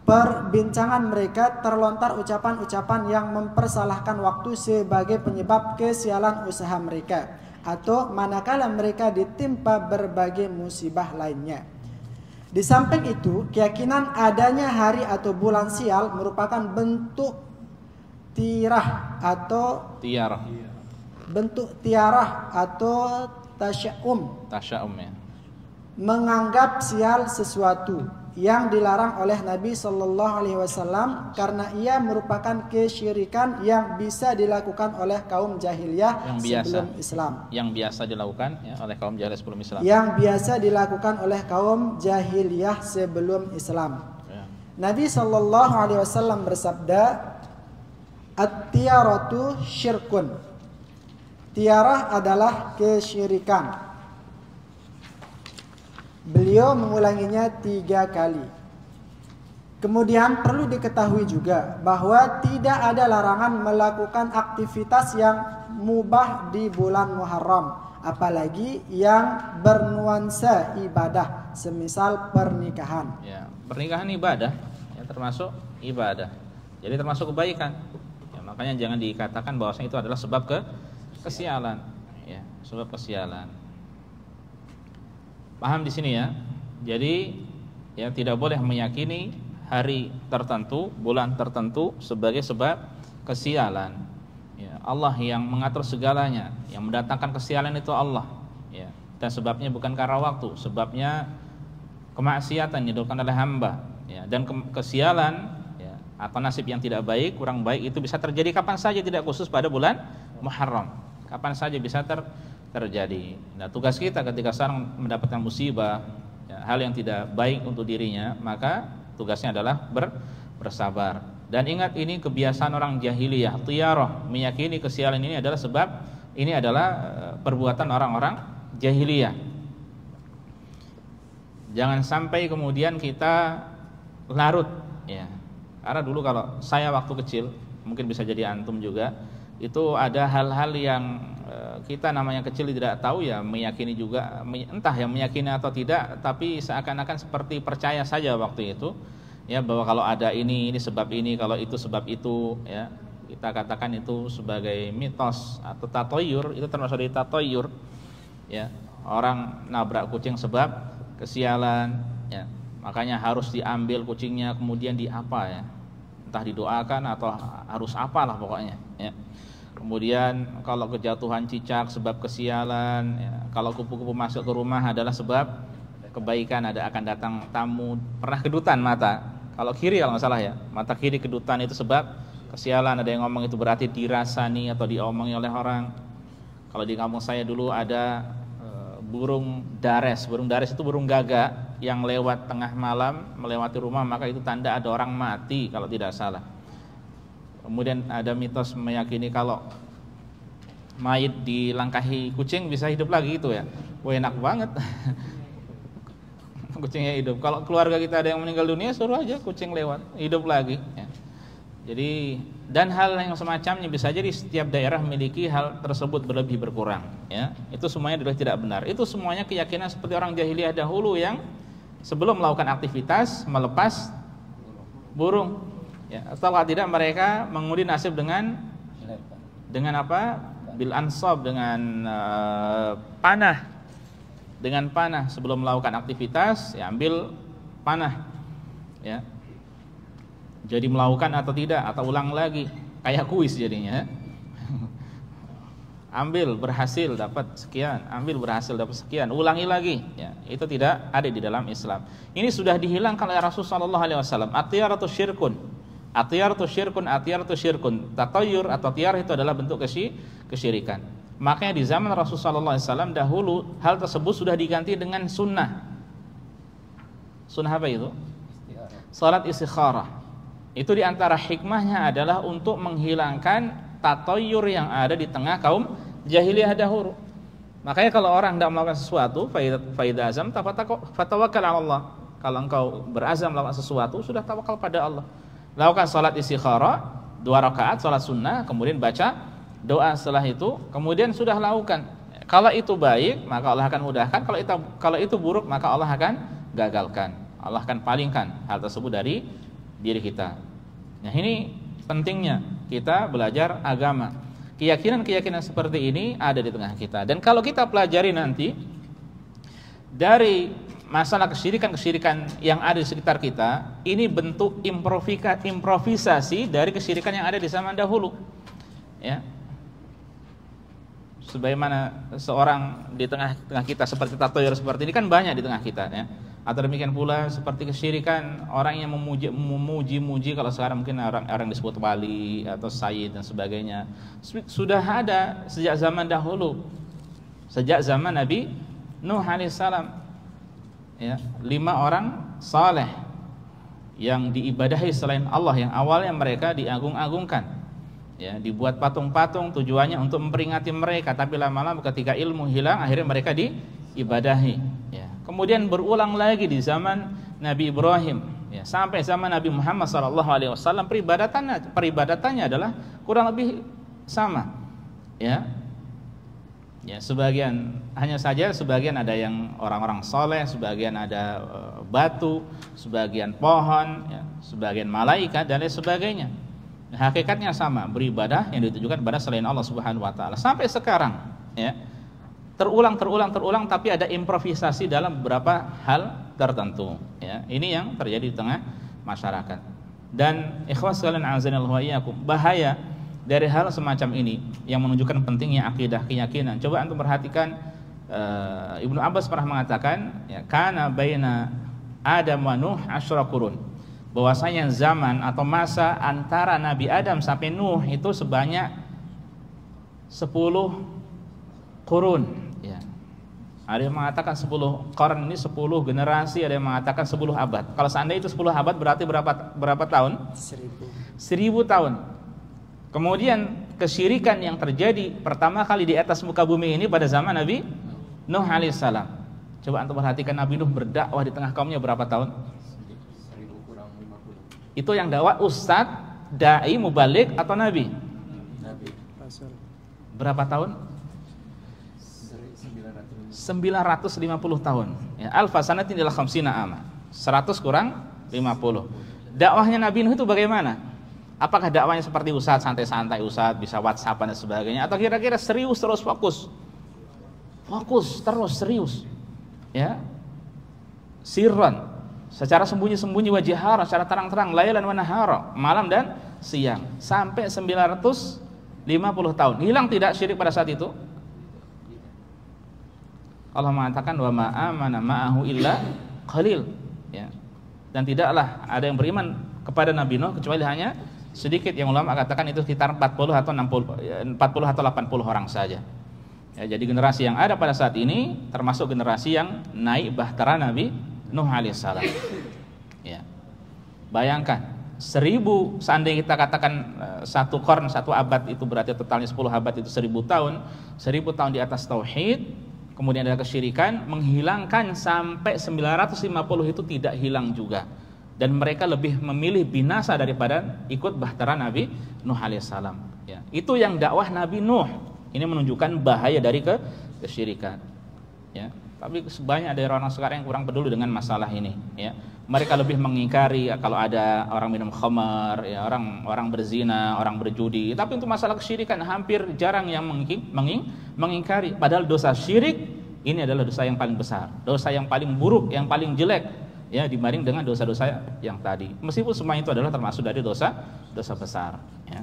perbincangan mereka terlontar ucapan-ucapan yang mempersalahkan waktu sebagai penyebab kesialan usaha mereka, atau manakala mereka ditimpa berbagai musibah lainnya. Di samping itu, keyakinan adanya hari atau bulan sial merupakan bentuk tiarah atau tasya'um, ya. Menganggap sial sesuatu yang dilarang oleh Nabi Shallallahu Alaihi Wasallam karena ia merupakan kesyirikan yang bisa dilakukan oleh kaum jahiliyah sebelum Islam. Yang biasa dilakukan, ya, oleh kaum jahiliyah sebelum Islam. Yang biasa dilakukan oleh kaum jahiliyah sebelum Islam. Ya. Nabi Shallallahu Alaihi Wasallam bersabda, "At-tiaratu syirkun." Tiarah adalah kesyirikan. Beliau mengulanginya 3 kali. Kemudian perlu diketahui juga bahwa tidak ada larangan melakukan aktivitas yang mubah di bulan Muharram, apalagi yang bernuansa ibadah, semisal pernikahan. Ya, pernikahan ibadah, ya, termasuk ibadah. Jadi termasuk kebaikan. Ya, makanya jangan dikatakan bahwasanya itu adalah sebab kesialan, ya, sebab kesialan. Paham di sini, ya. Jadi ya tidak boleh meyakini hari tertentu, bulan tertentu sebagai sebab kesialan. Ya, Allah yang mengatur segalanya, yang mendatangkan kesialan itu Allah. Ya, dan sebabnya bukan karena waktu, sebabnya kemaksiatan yang dilakukan oleh hamba. Ya, dan kesialan, ya, atau nasib yang tidak baik, kurang baik itu bisa terjadi kapan saja, tidak khusus pada bulan Muharram. Kapan saja bisa terjadi. Nah, tugas kita ketika seorang mendapatkan musibah, ya, hal yang tidak baik untuk dirinya, maka tugasnya adalah bersabar. Dan ingat, ini kebiasaan orang jahiliyah, tiyarah, meyakini kesialan ini adalah sebab, ini adalah perbuatan orang-orang jahiliyah. Jangan sampai kemudian kita larut, ya. Karena dulu kalau saya waktu kecil, mungkin bisa jadi antum juga, itu ada hal-hal yang kita namanya kecil tidak tahu ya, meyakini juga, entah yang meyakini atau tidak, tapi seakan-akan seperti percaya saja waktu itu, ya, bahwa kalau ada ini sebab ini, kalau itu sebab itu, ya. Kita katakan itu sebagai mitos atau tatoyur, itu termasuk dari tatoyur, ya. Orang nabrak kucing sebab kesialan, ya. Makanya harus diambil kucingnya, kemudian diapa, ya. Entah didoakan atau harus apalah pokoknya, ya. Kemudian kalau kejatuhan cicak sebab kesialan, ya. Kalau kupu-kupu masuk ke rumah adalah sebab kebaikan, akan datang tamu. Pernah kedutan mata, kalau kiri kalau nggak salah ya, mata kiri kedutan itu sebab kesialan. Ada yang ngomong itu berarti dirasani atau diomongi oleh orang. Kalau di kampung saya dulu ada burung dares. Burung dares itu burung gagak yang lewat tengah malam melewati rumah, maka itu tanda ada orang mati kalau tidak salah. Kemudian ada mitos meyakini kalau mayit dilangkahi kucing bisa hidup lagi itu ya. Wah, enak banget. Kucingnya hidup. Kalau keluarga kita ada yang meninggal dunia, suruh aja kucing lewat, hidup lagi, ya. Jadi, dan hal yang semacamnya bisa jadi setiap daerah memiliki hal tersebut berlebih berkurang, ya. Itu semuanya adalah tidak benar. Itu semuanya keyakinan seperti orang jahiliyah dahulu yang sebelum melakukan aktivitas melepas burung. Ya, setelah tidak mereka mengundi nasib dengan apa? Bil ansab, dengan panah. Dengan panah sebelum melakukan aktivitas, ya ambil panah. Ya. Jadi melakukan atau tidak, atau ulang lagi, kayak kuis jadinya. Ambil berhasil dapat sekian, ambil berhasil dapat sekian, ulangi lagi, ya. Itu tidak ada di dalam Islam. Ini sudah dihilangkan oleh Rasulullah SAW. Atiyaratu syirkun. Atiyaratu syirkun. Tatayur atau tiar itu adalah bentuk kesyirikan. Makanya di zaman Rasulullah SAW dahulu hal tersebut sudah diganti dengan sunnah. Sunnah apa itu? Salat istikharah. Itu diantara hikmahnya adalah untuk menghilangkan tatayur yang ada di tengah kaum jahiliyah dahulu. Makanya kalau orang tidak melakukan sesuatu, faida azam fatawakkal 'ala Allah. Kalau engkau berazam melakukan sesuatu, sudah tawakal pada Allah. Lakukan salat istikharah 2 rakaat salat sunnah, kemudian baca doa setelah itu, kemudian sudah lakukan. Kalau itu baik, maka Allah akan mudahkan. Kalau itu buruk, maka Allah akan gagalkan. Allah akan palingkan hal tersebut dari diri kita. Nah, ini pentingnya kita belajar agama. Keyakinan-keyakinan seperti ini ada di tengah kita. Dan kalau kita pelajari nanti dari masalah kesyirikan-kesyirikan yang ada di sekitar kita, ini bentuk improvisasi dari kesyirikan yang ada di zaman dahulu. Ya. Sebagaimana seorang di tengah-tengah kita seperti tatoyur seperti ini kan banyak di tengah kita, ya. Atau demikian pula seperti kesyirikan orang yang memuji-muji, kalau sekarang mungkin orang disebut wali atau sayyid dan sebagainya. Sudah ada sejak zaman dahulu. Sejak zaman Nabi Nuh alaihissalam. Ya, 5 orang saleh yang diibadahi selain Allah, yang awalnya mereka diagung-agungkan, ya, dibuat patung-patung tujuannya untuk memperingati mereka, tapi lama-lama ketika ilmu hilang akhirnya mereka diibadahi, ya. Kemudian berulang lagi di zaman Nabi Ibrahim, ya, sampai zaman Nabi Muhammad SAW peribadatannya adalah kurang lebih sama, ya. Ya, sebagian hanya saja sebagian ada yang orang-orang soleh, sebagian ada batu, sebagian pohon, ya, sebagian malaikat dan lain sebagainya. Hakikatnya sama, beribadah yang ditujukan kepada selain Allah Subhanahu wa taala. Sampai sekarang, ya. Terulang, tapi ada improvisasi dalam beberapa hal tertentu, ya. Ini yang terjadi di tengah masyarakat. Dan ikhwas sekalian azanillahu wa iyyakum, bahaya dari hal semacam ini yang menunjukkan pentingnya akidah, keyakinan. Coba antum perhatikan, Ibnu Abbas pernah mengatakan, ya, kana baina Adam wa Nuh 10 qurun. Bahwasanya zaman atau masa antara Nabi Adam sampai Nuh itu sebanyak 10 qurun, ya. Ada yang mengatakan 10 qarn ini 10 generasi, ada yang mengatakan 10 abad. Kalau seandainya itu 10 abad berarti berapa tahun? 1000 tahun. Kemudian kesyirikan yang terjadi pertama kali di atas muka bumi ini pada zaman Nabi Nuh alaihissalam. Coba antum perhatikan Nabi Nuh berdakwah di tengah kaumnya berapa tahun? Itu yang dakwah ustadz, dai, mubalik atau nabi? Nabi. Berapa tahun? 950 tahun. Ya, alfa sanatin ila khamsina ama. 100 kurang 50. Dakwahnya Nabi Nuh itu bagaimana? Apakah dakwahnya seperti ustadz, santai-santai ustadz, bisa WhatsApp dan sebagainya, atau kira-kira serius terus fokus? Fokus terus serius. Ya. Sirran, secara sembunyi-sembunyi, wa jahara, secara terang-terang, lailan wa nahara, malam dan siang, sampai 950 tahun. Hilang tidak syirik pada saat itu? Allah mengatakan wa ma amana ma'ahu illa qalil, ya. Dan tidaklah ada yang beriman kepada Nabi Nuh kecuali hanya sedikit. Yang ulama katakan itu sekitar 40 atau 80 orang saja. Ya, jadi generasi yang ada pada saat ini termasuk generasi yang naik bahtera Nabi Nuh alaihissalam. Ya. Bayangkan 1000, seandainya kita katakan satu qarn, satu abad itu berarti totalnya 10 abad itu 1000 tahun. 1000 tahun di atas tauhid, kemudian ada kesyirikan, menghilangkan sampai 950 itu tidak hilang juga. Dan mereka lebih memilih binasa daripada ikut bahtera Nabi Nuh alaihissalam. Ya. Itu yang dakwah Nabi Nuh. Ini menunjukkan bahaya dari kesyirikan. Ya. Tapi banyak dari orang sekarang yang kurang peduli dengan masalah ini. Ya. Mereka lebih mengingkari kalau ada orang minum khamar, ya, orang berzina, orang berjudi. Tapi untuk masalah kesyirikan hampir jarang yang mengingkari. Padahal dosa syirik ini adalah dosa yang paling besar, dosa yang paling buruk, yang paling jelek, ya, dibanding dengan dosa-dosa yang tadi. Meskipun semua itu adalah termasuk dari dosa besar. Ya.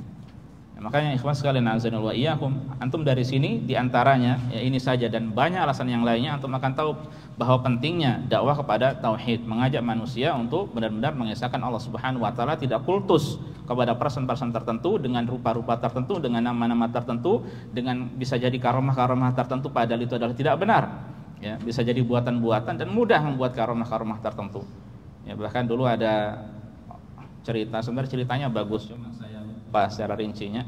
Makanya ikhwan sekalian azanul wa iyyakum, antum dari sini diantaranya ya ini saja dan banyak alasan yang lainnya antum akan tahu bahwa pentingnya dakwah kepada tauhid, mengajak manusia untuk benar-benar mengesahkan Allah Subhanahu wa taala, tidak kultus kepada person-person tertentu dengan rupa-rupa tertentu, dengan nama-nama tertentu, dengan bisa jadi karomah-karomah tertentu padahal itu adalah tidak benar. Ya, bisa jadi buatan-buatan dan mudah membuat karomah-karomah tertentu. Ya, bahkan dulu ada cerita, sebenarnya ceritanya bagus, cuma saya lupa secara rincinya,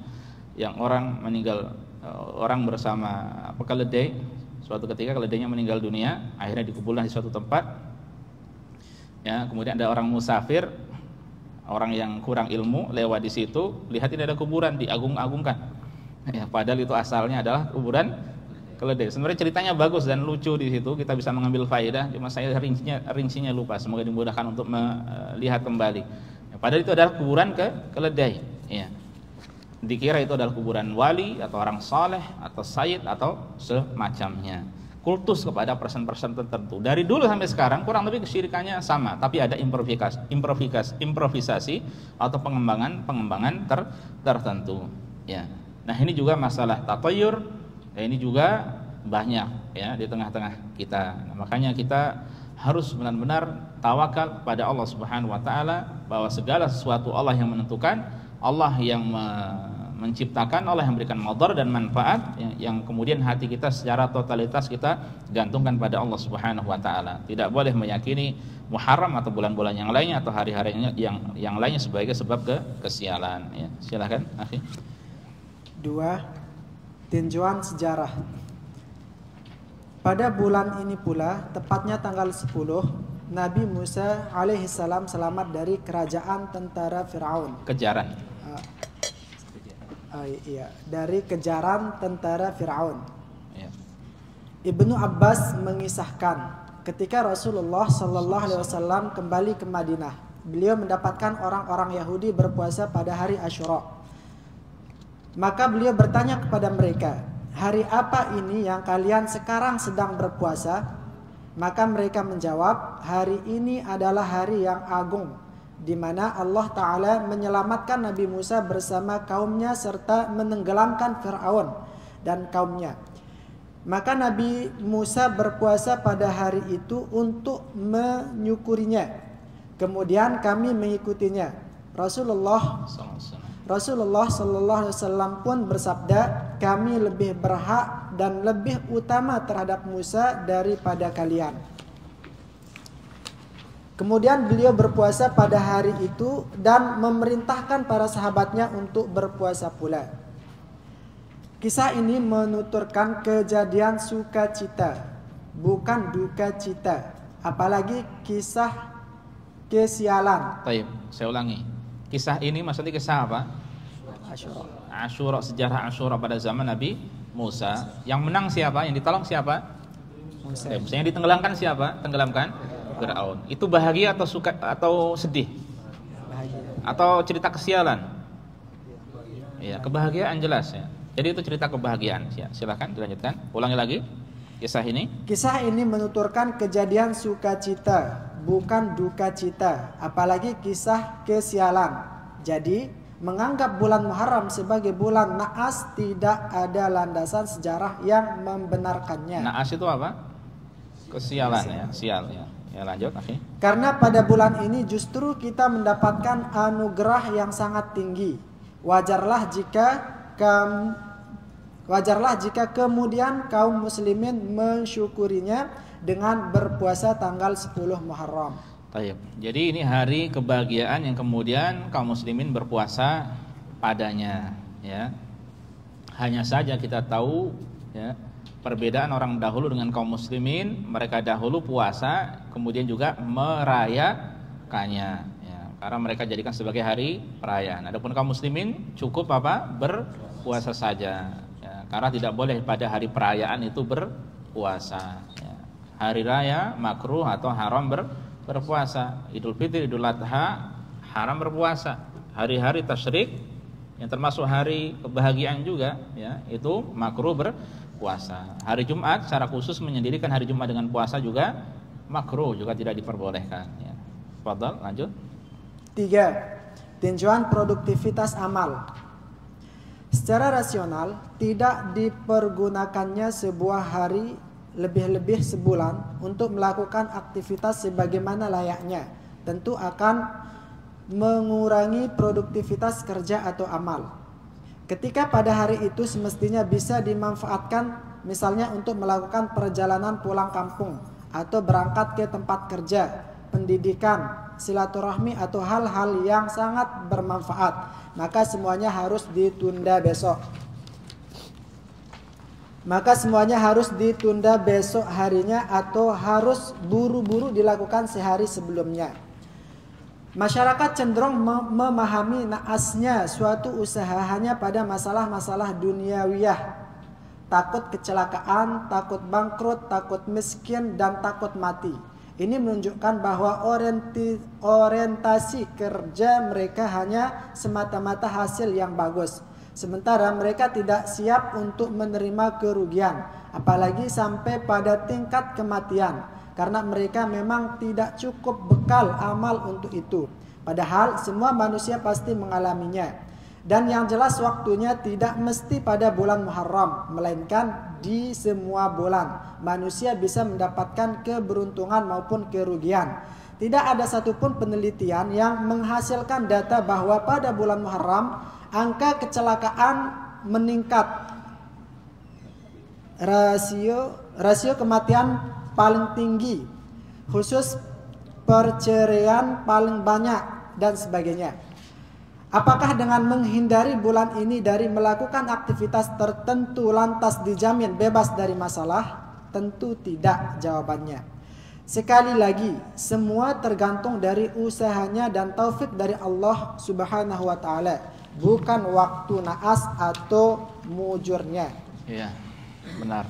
yang orang meninggal, orang bersama keledai, suatu ketika keledainya meninggal dunia, akhirnya dikuburkan di suatu tempat. Ya, kemudian ada orang musafir, orang yang kurang ilmu lewat di situ, lihat ini ada kuburan, diagung-agungkan. Ya, padahal itu asalnya adalah kuburan keledai. Sebenarnya ceritanya bagus dan lucu di situ, kita bisa mengambil faedah, cuma saya rincinya lupa. Semoga dimudahkan untuk melihat kembali. Ya, padahal itu adalah kuburan keledai. Ya. Dikira itu adalah kuburan wali atau orang saleh atau sayyid atau semacamnya. Kultus kepada person-person tertentu. Dari dulu sampai sekarang kurang lebih kesyirikannya sama, tapi ada improvisasi atau pengembangan tertentu. Ya. Nah, ini juga masalah tatayur. Ini juga banyak ya di tengah-tengah kita. Nah, makanya kita harus benar-benar tawakal kepada Allah Subhanahu wa taala bahwa segala sesuatu Allah yang menentukan, Allah yang menciptakan, Allah yang memberikan madhar dan manfaat, yang kemudian hati kita secara totalitas kita gantungkan pada Allah Subhanahu wa taala. Tidak boleh meyakini Muharram atau bulan-bulan yang lainnya atau hari-hari yang lainnya sebagai sebab kesialan ya. Silakan, akhi. 2. Tinjauan sejarah. Pada bulan ini pula, tepatnya tanggal 10, Nabi Musa alaihissalam selamat dari kerajaan tentara Fir'aun. Kejaran. Iya, dari kejaran tentara Fir'aun. Ya. Ibnu Abbas mengisahkan, ketika Rasulullah Sallallahu Alaihi Wasallam kembali ke Madinah, beliau mendapatkan orang-orang Yahudi berpuasa pada hari Asyura. Maka beliau bertanya kepada mereka, hari apa ini yang kalian sekarang sedang berpuasa? Maka mereka menjawab, hari ini adalah hari yang agung, di mana Allah Ta'ala menyelamatkan Nabi Musa bersama kaumnya serta menenggelamkan Fir'aun dan kaumnya. Maka Nabi Musa berpuasa pada hari itu untuk menyukurinya. Kemudian kami mengikutinya. Rasulullah Sallallahu Alaihi Wasallam pun bersabda, kami lebih berhak dan lebih utama terhadap Musa daripada kalian. Kemudian beliau berpuasa pada hari itu dan memerintahkan para sahabatnya untuk berpuasa pula. Kisah ini menuturkan kejadian sukacita, bukan duka cita, apalagi kisah kesialan. Baik, saya ulangi. Kisah ini maksudnya kisah apa? Asyura. Asyura, sejarah Asyura pada zaman Nabi Musa. Yang menang siapa? Yang ditolong siapa? Musa. Yang ditenggelamkan siapa? Tenggelamkan Firaun. Itu bahagia atau suka atau sedih? Bahagia. Atau cerita kesialan? Ya, kebahagiaan jelas ya. Jadi itu cerita kebahagiaan. Ya, silakan dilanjutkan. Ulangi lagi kisah ini. Kisah ini menuturkan kejadian sukacita, bukan duka cita, apalagi kisah kesialan. Jadi, menganggap bulan Muharram sebagai bulan naas tidak ada landasan sejarah yang membenarkannya. Naas itu apa? Kesialan ya, sial ya. Ya lanjut, oke. Karena pada bulan ini justru kita mendapatkan anugerah yang sangat tinggi. Wajarlah jika kemudian kaum muslimin mensyukurinya dengan berpuasa tanggal 10 Muharram. Baik. Jadi ini hari kebahagiaan yang kemudian kaum muslimin berpuasa padanya ya. Hanya saja kita tahu ya, perbedaan orang dahulu dengan kaum muslimin, mereka dahulu puasa kemudian juga merayakannya ya, karena mereka jadikan sebagai hari perayaan. Adapun kaum muslimin cukup apa? Berpuasa saja ya, karena tidak boleh pada hari perayaan itu berpuasa ya. Hari raya makruh atau haram berpuasa. Idul Fitri, Idul Adha haram berpuasa. Hari-hari tasyrik yang termasuk hari kebahagiaan juga ya, itu makruh berpuasa. Hari Jumat secara khusus menyendirikan hari Jumat dengan puasa juga makruh, juga tidak diperbolehkan ya. Fadhal, lanjut. 3. Tinjauan produktivitas amal. Secara rasional tidak dipergunakannya sebuah hari lebih-lebih sebulan untuk melakukan aktivitas sebagaimana layaknya. Tentu akan mengurangi produktivitas kerja atau amal. Ketika pada hari itu semestinya bisa dimanfaatkan misalnya untuk melakukan perjalanan pulang kampung atau berangkat ke tempat kerja, pendidikan, silaturahmi atau hal-hal yang sangat bermanfaat, maka semuanya harus ditunda besok. Harinya atau harus buru-buru dilakukan sehari sebelumnya. Masyarakat cenderung memahami naasnya suatu usaha hanya pada masalah-masalah duniawiyah. Takut kecelakaan, takut bangkrut, takut miskin, dan takut mati. Ini menunjukkan bahwa orientasi kerja mereka hanya semata-mata hasil yang bagus. Sementara mereka tidak siap untuk menerima kerugian, apalagi sampai pada tingkat kematian, karena mereka memang tidak cukup bekal amal untuk itu. Padahal semua manusia pasti mengalaminya. Dan yang jelas waktunya tidak mesti pada bulan Muharram, melainkan di semua bulan. Manusia bisa mendapatkan keberuntungan maupun kerugian. Tidak ada satupun penelitian yang menghasilkan data bahwa pada bulan Muharram angka kecelakaan meningkat. Rasio kematian paling tinggi, khusus perceraian paling banyak, dan sebagainya. Apakah dengan menghindari bulan ini dari melakukan aktivitas tertentu lantas dijamin bebas dari masalah? Tentu tidak jawabannya. Sekali lagi, semua tergantung dari usahanya dan taufik dari Allah Subhanahu wa taala, bukan waktu naas atau mujurnya. Iya, benar.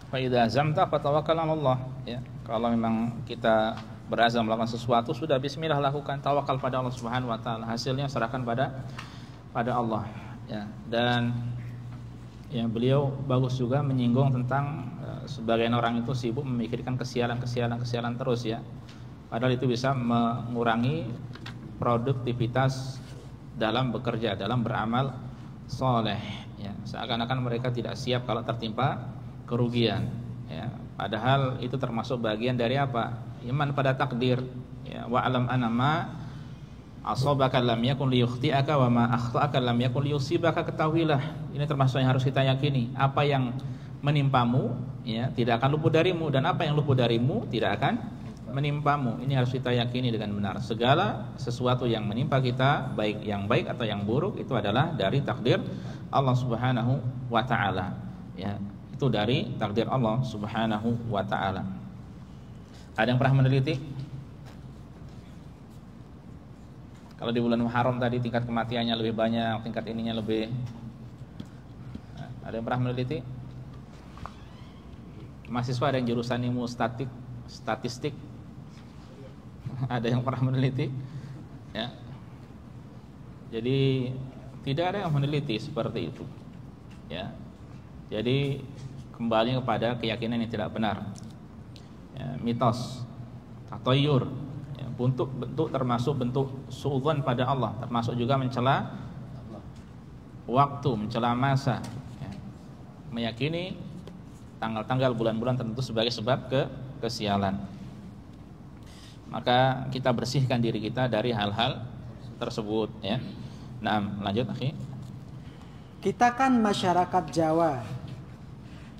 Fa idza azamta fatawakkal 'ala Allah ya. Kalau memang kita berazam melakukan sesuatu, sudah bismillah lakukan, tawakal pada Allah Subhanahu wa taala. Hasilnya serahkan pada Allah ya. Dan ya, beliau bagus juga menyinggung tentang sebagian orang itu sibuk memikirkan kesialan terus ya. Padahal itu bisa mengurangi produktivitas dalam bekerja, dalam beramal soleh ya. Seakan-akan mereka tidak siap kalau tertimpa kerugian ya. Padahal itu termasuk bagian dari apa? Iman pada takdir ya. Wa alam anama asabaka lam yakun liyukhti'aka wa ma akhta'aka lam yakun liyusibaka. Ketahuilah, ini termasuk yang harus kita yakini. Apa yang menimpamu ya tidak akan luput darimu, dan apa yang luput darimu tidak akan menimpamu. Ini harus kita yakini dengan benar. Segala sesuatu yang menimpa kita, baik yang baik atau yang buruk, itu adalah dari takdir Allah Subhanahu wa taala ya. Itu dari takdir Allah Subhanahu wa taala. Ada yang pernah meneliti Kalau di bulan Muharram tadi tingkat kematiannya lebih banyak, tingkat ininya lebih. Ada yang pernah meneliti? Mahasiswa ada yang jurusan ilmu statistik. Ada yang pernah meneliti? Ya. Jadi tidak ada yang meneliti seperti itu. Ya. Jadi kembali kepada keyakinan yang tidak benar. Ya, mitos, tatoyur, ya, bentuk termasuk bentuk suudzon pada Allah, termasuk juga mencela waktu, mencela masa, ya. Meyakini tanggal-tanggal, bulan-bulan tertentu sebagai sebab kesialan. Maka kita bersihkan diri kita dari hal-hal tersebut, ya. Nah, lanjut, akhi. Kita kan masyarakat Jawa.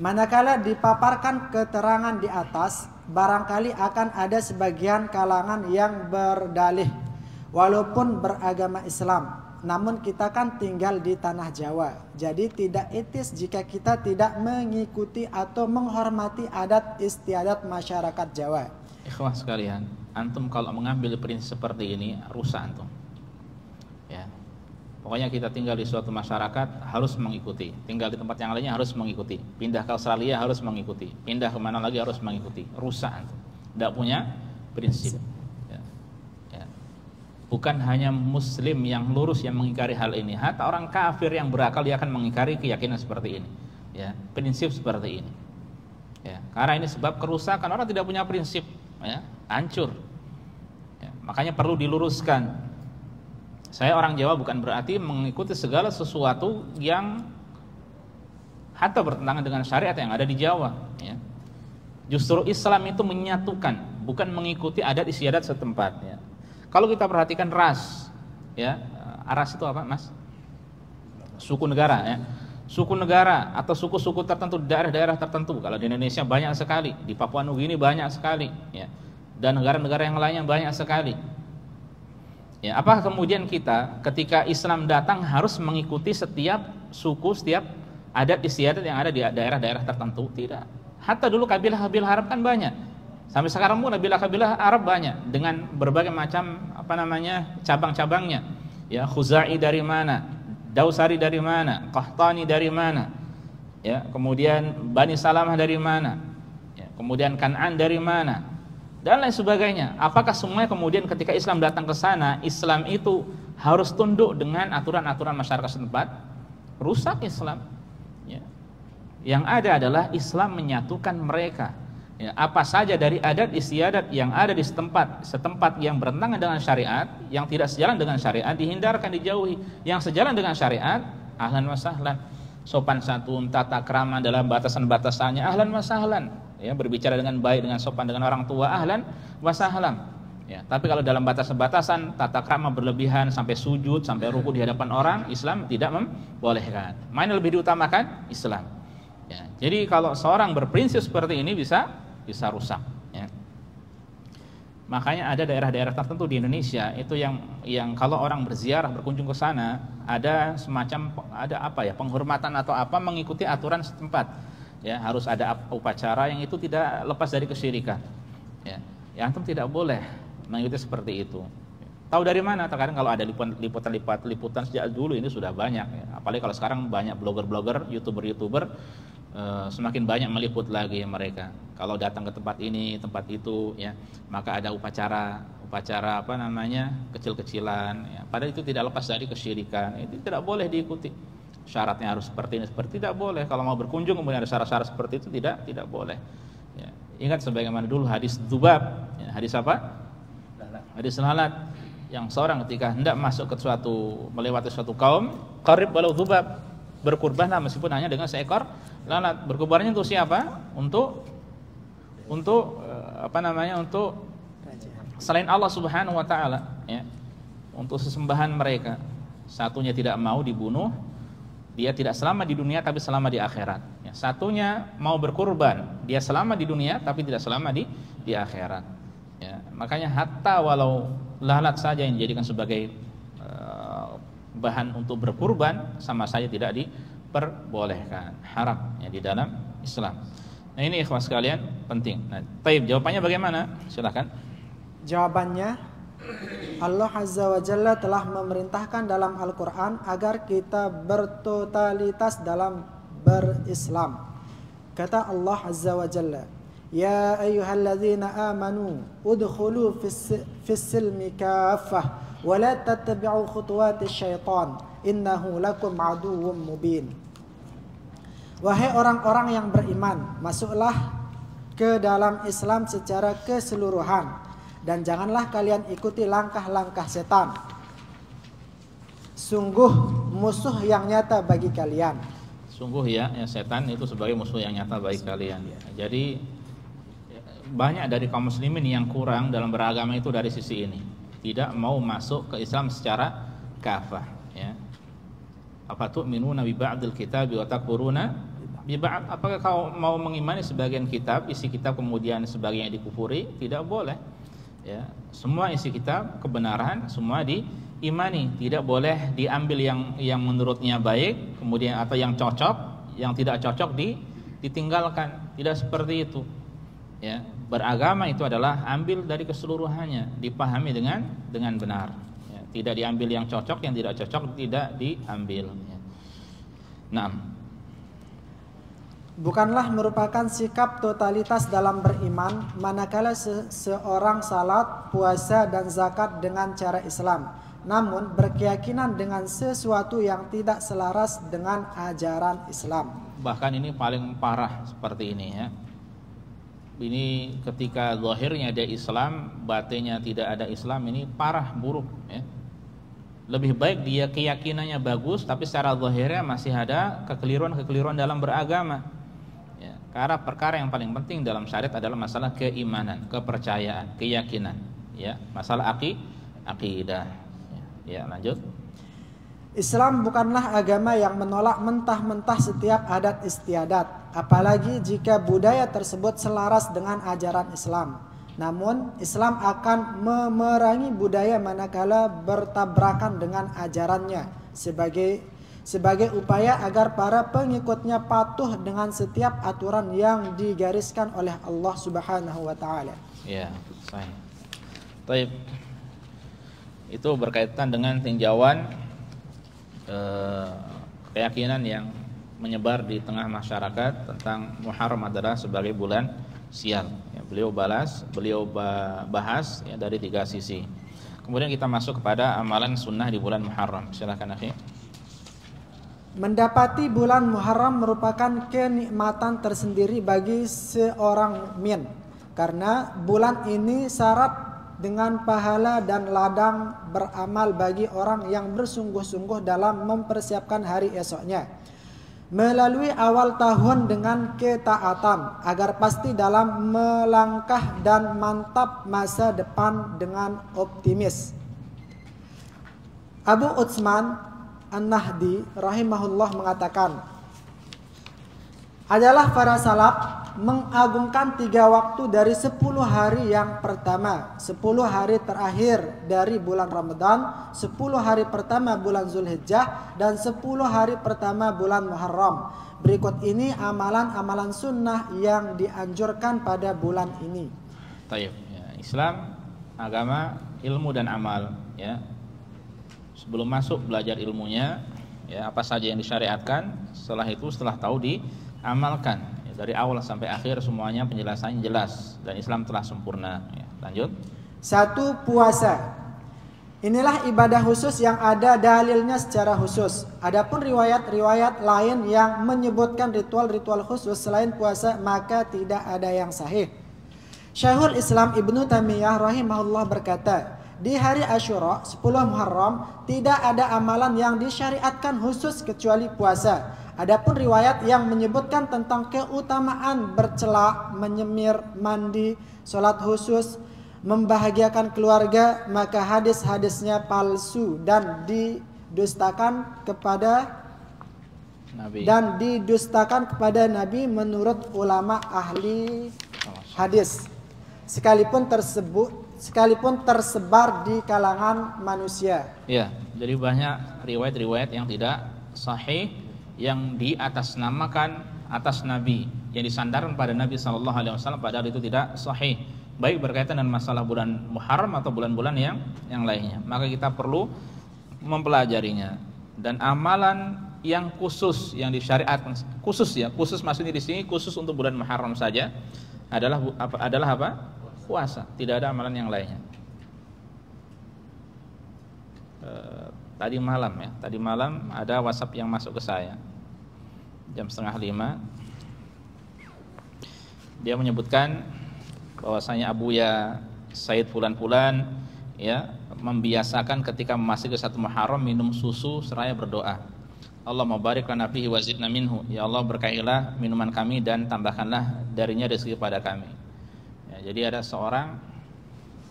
Manakala dipaparkan keterangan di atas, barangkali akan ada sebagian kalangan yang berdalih walaupun beragama Islam. Namun kita kan tinggal di tanah Jawa. Jadi tidak etis jika kita tidak mengikuti atau menghormati adat istiadat masyarakat Jawa. Ikhwah sekalian, antum kalau mengambil prinsip seperti ini rusak antum. Ya. Pokoknya kita tinggal di suatu masyarakat harus mengikuti, tinggal di tempat yang lainnya harus mengikuti, pindah ke Australia harus mengikuti, pindah kemana lagi harus mengikuti. Rusak antum. Tidak punya prinsip. Ya. Ya. Bukan hanya Muslim yang lurus yang mengingkari hal ini, hatta orang kafir yang berakal dia akan mengingkari keyakinan seperti ini. Ya, prinsip seperti ini. Ya, karena ini sebab kerusakan, orang tidak punya prinsip, ya, hancur. Ya, makanya perlu diluruskan. Saya orang Jawa bukan berarti mengikuti segala sesuatu yang hatta bertentangan dengan syariat yang ada di Jawa, ya. Justru Islam itu menyatukan, bukan mengikuti adat istiadat setempat, ya. Kalau kita perhatikan ras, ya, ras itu apa, Mas? Suku negara, ya. Suku negara atau suku-suku tertentu di daerah-daerah tertentu. Kalau di Indonesia banyak sekali, di Papua Nugini banyak sekali, ya. Dan negara-negara yang lainnya banyak sekali. Ya, apakah kemudian kita ketika Islam datang harus mengikuti setiap suku, setiap adat istiadat yang ada di daerah-daerah tertentu? Tidak. Hatta dulu kabilah-kabilah Arab kan banyak. Sampai sekarang pun kabilah-kabilah Arab banyak dengan berbagai macam cabang-cabangnya. Ya, Khuzai dari mana? Dausari dari mana? Qahtani dari mana? Ya, kemudian Bani Salamah dari mana? Ya, kemudian Kan'an dari mana? Dan lain sebagainya. Apakah semuanya kemudian ketika Islam datang ke sana, Islam itu harus tunduk dengan aturan-aturan masyarakat setempat? Rusak Islam. Ya. Yang ada adalah Islam menyatukan mereka. Ya, apa saja dari adat istiadat yang ada di setempat yang bertentangan dengan syariat, yang tidak sejalan dengan syariat, dihindarkan, dijauhi. Yang sejalan dengan syariat, ahlan wa sahlan. Sopan santun, tata krama dalam batasan-batasannya, ahlan wa sahlan. Ya, berbicara dengan baik, dengan sopan dengan orang tua, ahlan wa sahlan. Ya, tapi kalau dalam batasan-batasan, tata krama berlebihan sampai sujud, sampai ruku di hadapan orang, Islam tidak membolehkan. Mana lebih diutamakan? Islam. Ya, jadi kalau seorang berprinsip seperti ini bisa rusak. Ya. Makanya ada daerah-daerah tertentu di Indonesia itu yang kalau orang berziarah berkunjung ke sana ada semacam penghormatan atau apa mengikuti aturan setempat. Ya, harus ada upacara yang itu tidak lepas dari kesyirikan. Ya, antum tidak boleh mengikuti seperti itu. Tahu dari mana? Terkadang kalau ada liputan sejak dulu ini sudah banyak. Ya. Apalagi kalau sekarang banyak blogger-blogger, youtuber-youtuber, semakin banyak meliput lagi mereka. Kalau datang ke tempat ini, tempat itu, ya, maka ada upacara kecil-kecilan. Ya. Padahal itu tidak lepas dari kesyirikan. Itu tidak boleh diikuti. Syaratnya harus seperti ini, tidak boleh. Kalau mau berkunjung kemudian ada syarat-syarat seperti itu tidak boleh. Ya. Ingat sebagaimana dulu hadis Dzubab, ya, hadis apa? Hadis lalat, yang seorang ketika hendak masuk ke melewati suatu kaum, qarib walau dzubab, berkurbanlah meskipun hanya dengan seekor lalat. Berkurbannya untuk siapa? Untuk selain Allah Subhanahu wa taala, ya. Untuk sesembahan mereka. Satunya tidak mau dibunuh, dia tidak selama di dunia tapi selama di akhirat. Ya, satunya mau berkurban, dia selama di dunia tapi tidak selama di akhirat. Ya, makanya hatta walau lalat saja yang dijadikan sebagai bahan untuk berkurban sama saja tidak diperbolehkan, haram ya di dalam Islam. Nah, ini ikhwas sekalian penting. Nah, taib, jawabannya bagaimana? Silakan. Jawabannya, Allah Azza wa Jalla telah memerintahkan dalam Al-Quran agar kita bertotalitas dalam berislam. Kata Allah Azza wa Jalla, Ya ayyuhalladzina amanu udkhulu fis silmi kaffah wa la tattabi'u khutuwatis syaitan innahu lakum aduwwum mubin. Wahai orang-orang yang beriman, masuklah ke dalam Islam secara keseluruhan dan janganlah kalian ikuti langkah-langkah setan. Sungguh musuh yang nyata bagi kalian. Sungguh ya setan itu sebagai musuh yang nyata bagi kalian. Jadi banyak dari kaum muslimin yang kurang dalam beragama itu dari sisi ini, tidak mau masuk ke Islam secara kafah. Ya. Apa tu'minuna bi ba'dil kitabi wa takfuruna bi ba'd? Apakah kau mau mengimani sebagian kitab, isi kitab kemudian sebagiannya dikufuri? Tidak boleh. Ya, semua isi kitab kebenaran semua diimani, tidak boleh diambil yang menurutnya baik kemudian atau yang cocok, yang tidak cocok ditinggalkan. Tidak seperti itu. Ya, beragama itu adalah ambil dari keseluruhannya, dipahami dengan benar. Ya, tidak diambil yang cocok, yang tidak cocok tidak diambil. Ya. Nah, bukanlah merupakan sikap totalitas dalam beriman manakala seorang salat, puasa dan zakat dengan cara Islam, namun berkeyakinan dengan sesuatu yang tidak selaras dengan ajaran Islam. Bahkan ini paling parah seperti ini ya. Ini ketika zahirnya ada Islam, batinnya tidak ada Islam, ini parah, buruk ya. Lebih baik dia keyakinannya bagus tapi secara zahirnya masih ada kekeliruan-kekeliruan dalam beragama. Karena perkara yang paling penting dalam syariat adalah masalah keimanan, kepercayaan, keyakinan, ya, masalah akidah. Ya, lanjut. Islam bukanlah agama yang menolak mentah-mentah setiap adat istiadat, apalagi jika budaya tersebut selaras dengan ajaran Islam. Namun, Islam akan memerangi budaya manakala bertabrakan dengan ajarannya sebagai upaya agar para pengikutnya patuh dengan setiap aturan yang digariskan oleh Allah Subhanahu wa taala. Ya, sahih. Baik. Itu berkaitan dengan tinjauan keyakinan yang menyebar di tengah masyarakat tentang Muharram adalah sebagai bulan sial. Ya, beliau bahas ya dari 3 sisi. Kemudian kita masuk kepada amalan sunnah di bulan Muharram. Silakan akhi. Mendapati bulan Muharram merupakan kenikmatan tersendiri bagi seorang mukmin, karena bulan ini syarat dengan pahala dan ladang beramal bagi orang yang bersungguh-sungguh dalam mempersiapkan hari esoknya, melalui awal tahun dengan ketaatan agar pasti dalam melangkah dan mantap masa depan dengan optimis. Abu Utsman An-Nahdi rahimahullah mengatakan, adalah para salaf mengagungkan 3 waktu dari 10 hari yang pertama, 10 hari terakhir dari bulan Ramadan, 10 hari pertama bulan Zulhijjah, dan 10 hari pertama bulan Muharram. Berikut ini amalan-amalan sunnah yang dianjurkan pada bulan ini. Tayyib. Ya, Islam agama ilmu dan amal ya. Sebelum masuk belajar ilmunya ya, apa saja yang disyariatkan, setelah itu setelah tahu diamalkan ya, dari awal sampai akhir semuanya penjelasannya jelas dan Islam telah sempurna ya. Lanjut. 1. Puasa. Inilah ibadah khusus yang ada dalilnya secara khusus. Adapun riwayat-riwayat lain yang menyebutkan ritual-ritual khusus selain puasa maka tidak ada yang sahih. Syekhul Islam Ibnu Taimiyah rahimahullah berkata, di hari Asyura 10 Muharram tidak ada amalan yang disyariatkan khusus kecuali puasa. Adapun riwayat yang menyebutkan tentang keutamaan bercelak, menyemir, mandi, sholat khusus, membahagiakan keluarga, maka hadis-hadisnya palsu dan didustakan kepada Nabi menurut ulama ahli hadis. Sekalipun tersebar di kalangan manusia. Ya, jadi banyak riwayat-riwayat yang tidak sahih yang diatasnamakan atas Nabi, yang disandarkan pada Nabi SAW, padahal itu tidak sahih. baik berkaitan dengan masalah bulan Muharram atau bulan-bulan yang lainnya. Maka kita perlu mempelajarinya. Dan amalan yang khusus yang disyariatkan, khusus maksudnya di sini khusus untuk bulan Muharram saja adalah apa? Puasa. Tidak ada amalan yang lainnya. Tadi malam ada WhatsApp yang masuk ke saya jam 4:30. Dia menyebutkan bahwasanya Abuya Said Fulan ya membiasakan ketika memasuki 1 Muharram minum susu seraya berdoa. Allahumma barik lana fihi wa zidna minhu. Ya Allah, berkahilah minuman kami dan tambahkanlah darinya rezeki pada kami. Ya, jadi ada seorang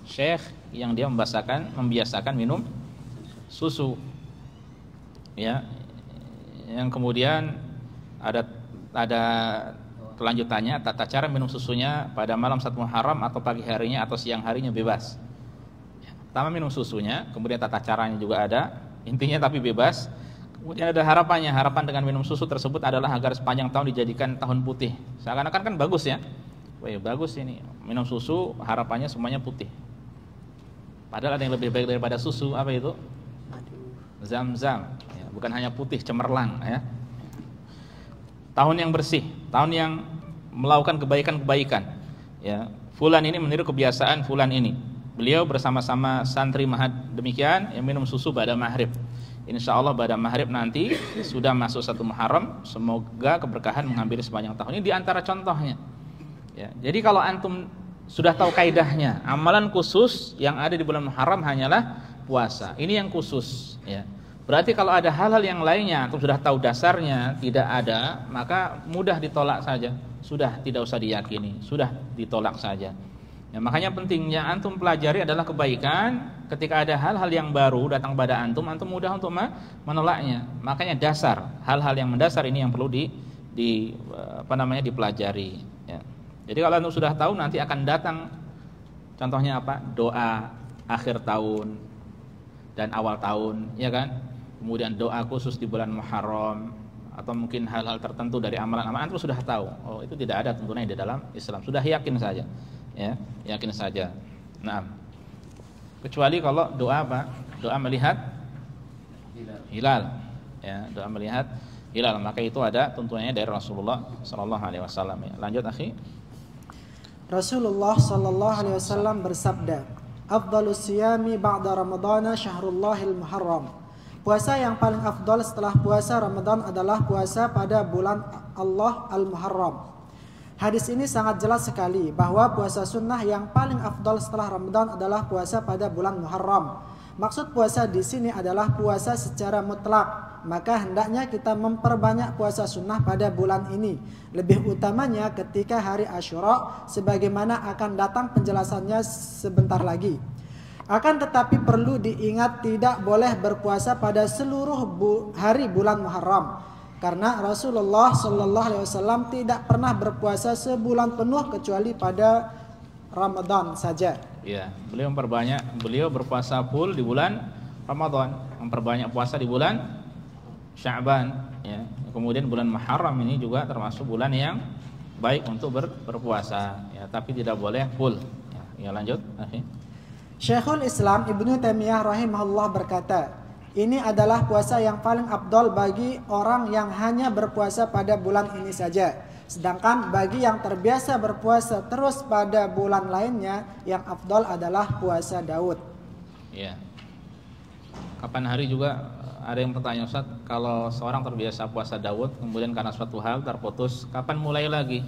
syekh yang dia membiasakan minum susu. Ya. Yang kemudian ada kelanjutannya, tata cara minum susunya pada malam 1 Muharram atau pagi harinya atau siang harinya bebas. Pertama minum susunya, kemudian tata caranya juga ada, intinya tapi bebas. Kemudian ada harapan dengan minum susu tersebut adalah agar sepanjang tahun dijadikan tahun putih. Seakan-akan kan bagus ya. Wah, bagus ini, minum susu harapannya semuanya putih. Padahal ada yang lebih baik daripada susu, apa itu? Zam-zam, ya, bukan hanya putih cemerlang ya. Tahun yang bersih, tahun yang melakukan kebaikan-kebaikan. Ya, fulan ini meniru kebiasaan fulan ini. Beliau bersama-sama santri Mahad demikian yang minum susu pada maghrib. Insya Allah pada maghrib nanti sudah masuk 1 Muharram. Semoga keberkahan menghampiri sepanjang tahun. Ini diantara contohnya. Ya, jadi kalau antum sudah tahu kaidahnya, amalan khusus yang ada di bulan Muharram hanyalah puasa. Ini yang khusus. Ya. Berarti kalau ada hal-hal yang lainnya, antum sudah tahu dasarnya tidak ada, maka mudah ditolak saja. Sudah tidak usah diyakini, sudah ditolak saja. Ya, makanya pentingnya antum pelajari adalah kebaikan. Ketika ada hal-hal yang baru datang pada antum mudah untuk menolaknya. Makanya dasar, hal-hal yang mendasar ini yang perlu dipelajari. Ya. Jadi kalau antum sudah tahu, nanti akan datang contohnya apa? Doa akhir tahun dan awal tahun, ya kan? Kemudian doa khusus di bulan Muharram atau mungkin hal-hal tertentu dari amalan-amalan antum sudah tahu. Oh, itu tidak ada tentunya di dalam Islam. Sudah yakin saja. Ya, yakin saja. Nah, kecuali kalau doa apa? Doa melihat hilal. Ya, doa melihat hilal, maka itu ada tuntunannya dari Rasulullah sallallahu alaihi wasallam. Ya. Lanjut, akhi. Rasulullah sallallahu alaihi wasallam bersabda, "Afdhalus siyami ba'da Ramadhana syahrullahil Muharram." Puasa yang paling afdal setelah puasa Ramadan adalah puasa pada bulan Allah Al-Muharram. Hadis ini sangat jelas sekali bahwa puasa sunnah yang paling afdal setelah Ramadan adalah puasa pada bulan Muharram. Maksud puasa di sini adalah puasa secara mutlak. Maka hendaknya kita memperbanyak puasa sunnah pada bulan ini. Lebih utamanya ketika hari Asyura, sebagaimana akan datang penjelasannya sebentar lagi. Akan tetapi perlu diingat tidak boleh berpuasa pada seluruh hari bulan Muharram, karena Rasulullah Sallallahu Alaihi Wasallam tidak pernah berpuasa sebulan penuh kecuali pada Ramadan saja. Ya, beliau berpuasa full di bulan Ramadan, memperbanyak puasa di bulan Sya'ban. Ya, kemudian bulan Muharram ini juga termasuk bulan yang baik untuk berpuasa. Ya, tapi tidak boleh full. Ya, lanjut. Syekhul Islam Ibnu Taimiyah rahimahullah berkata, ini adalah puasa yang paling afdal bagi orang yang hanya berpuasa pada bulan ini saja. Sedangkan bagi yang terbiasa berpuasa terus pada bulan lainnya, yang afdal adalah puasa Daud. Ya. Kapan hari juga ada yang bertanya, Ustaz, kalau seorang terbiasa puasa Daud, kemudian karena suatu hal terputus, kapan mulai lagi?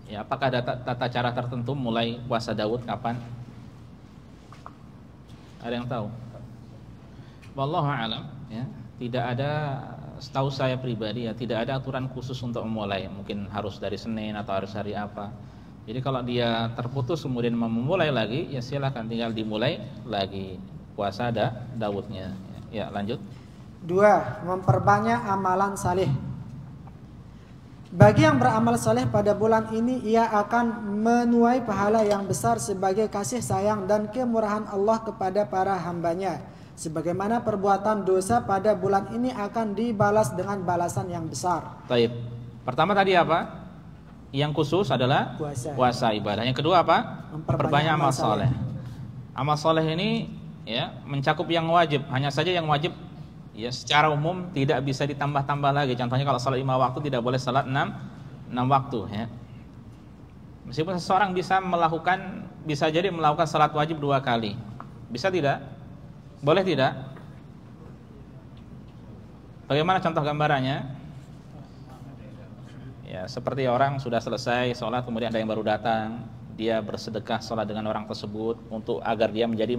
Ya, apakah ada tata cara tertentu mulai puasa Daud kapan? Ada yang tahu? Wallahu a'lam, ya. Tidak ada, setahu saya pribadi ya, tidak ada aturan khusus untuk memulai. Mungkin harus dari Senin atau harus hari apa. Jadi kalau dia terputus kemudian mau memulai lagi, ya silakan tinggal dimulai lagi puasa Daudnya. Ya, lanjut. 2. Memperbanyak amalan saleh. Bagi yang beramal saleh pada bulan ini, ia akan menuai pahala yang besar sebagai kasih sayang dan kemurahan Allah kepada para hambanya. Sebagaimana perbuatan dosa pada bulan ini akan dibalas dengan balasan yang besar. Baik. Pertama tadi apa? Yang khusus adalah puasa ibadah. Yang kedua apa? Memperbanyak amal soleh. Amal soleh ini ya mencakup yang wajib. Hanya saja yang wajib ya secara umum tidak bisa ditambah-tambah lagi. Contohnya kalau salat 5 waktu tidak boleh salat 6 waktu ya. Meskipun seseorang bisa jadi melakukan salat wajib 2 kali. Bisa tidak? Boleh tidak? Bagaimana contoh gambarannya? Ya, seperti orang sudah selesai sholat kemudian ada yang baru datang, dia bersedekah sholat dengan orang tersebut untuk agar dia menjadi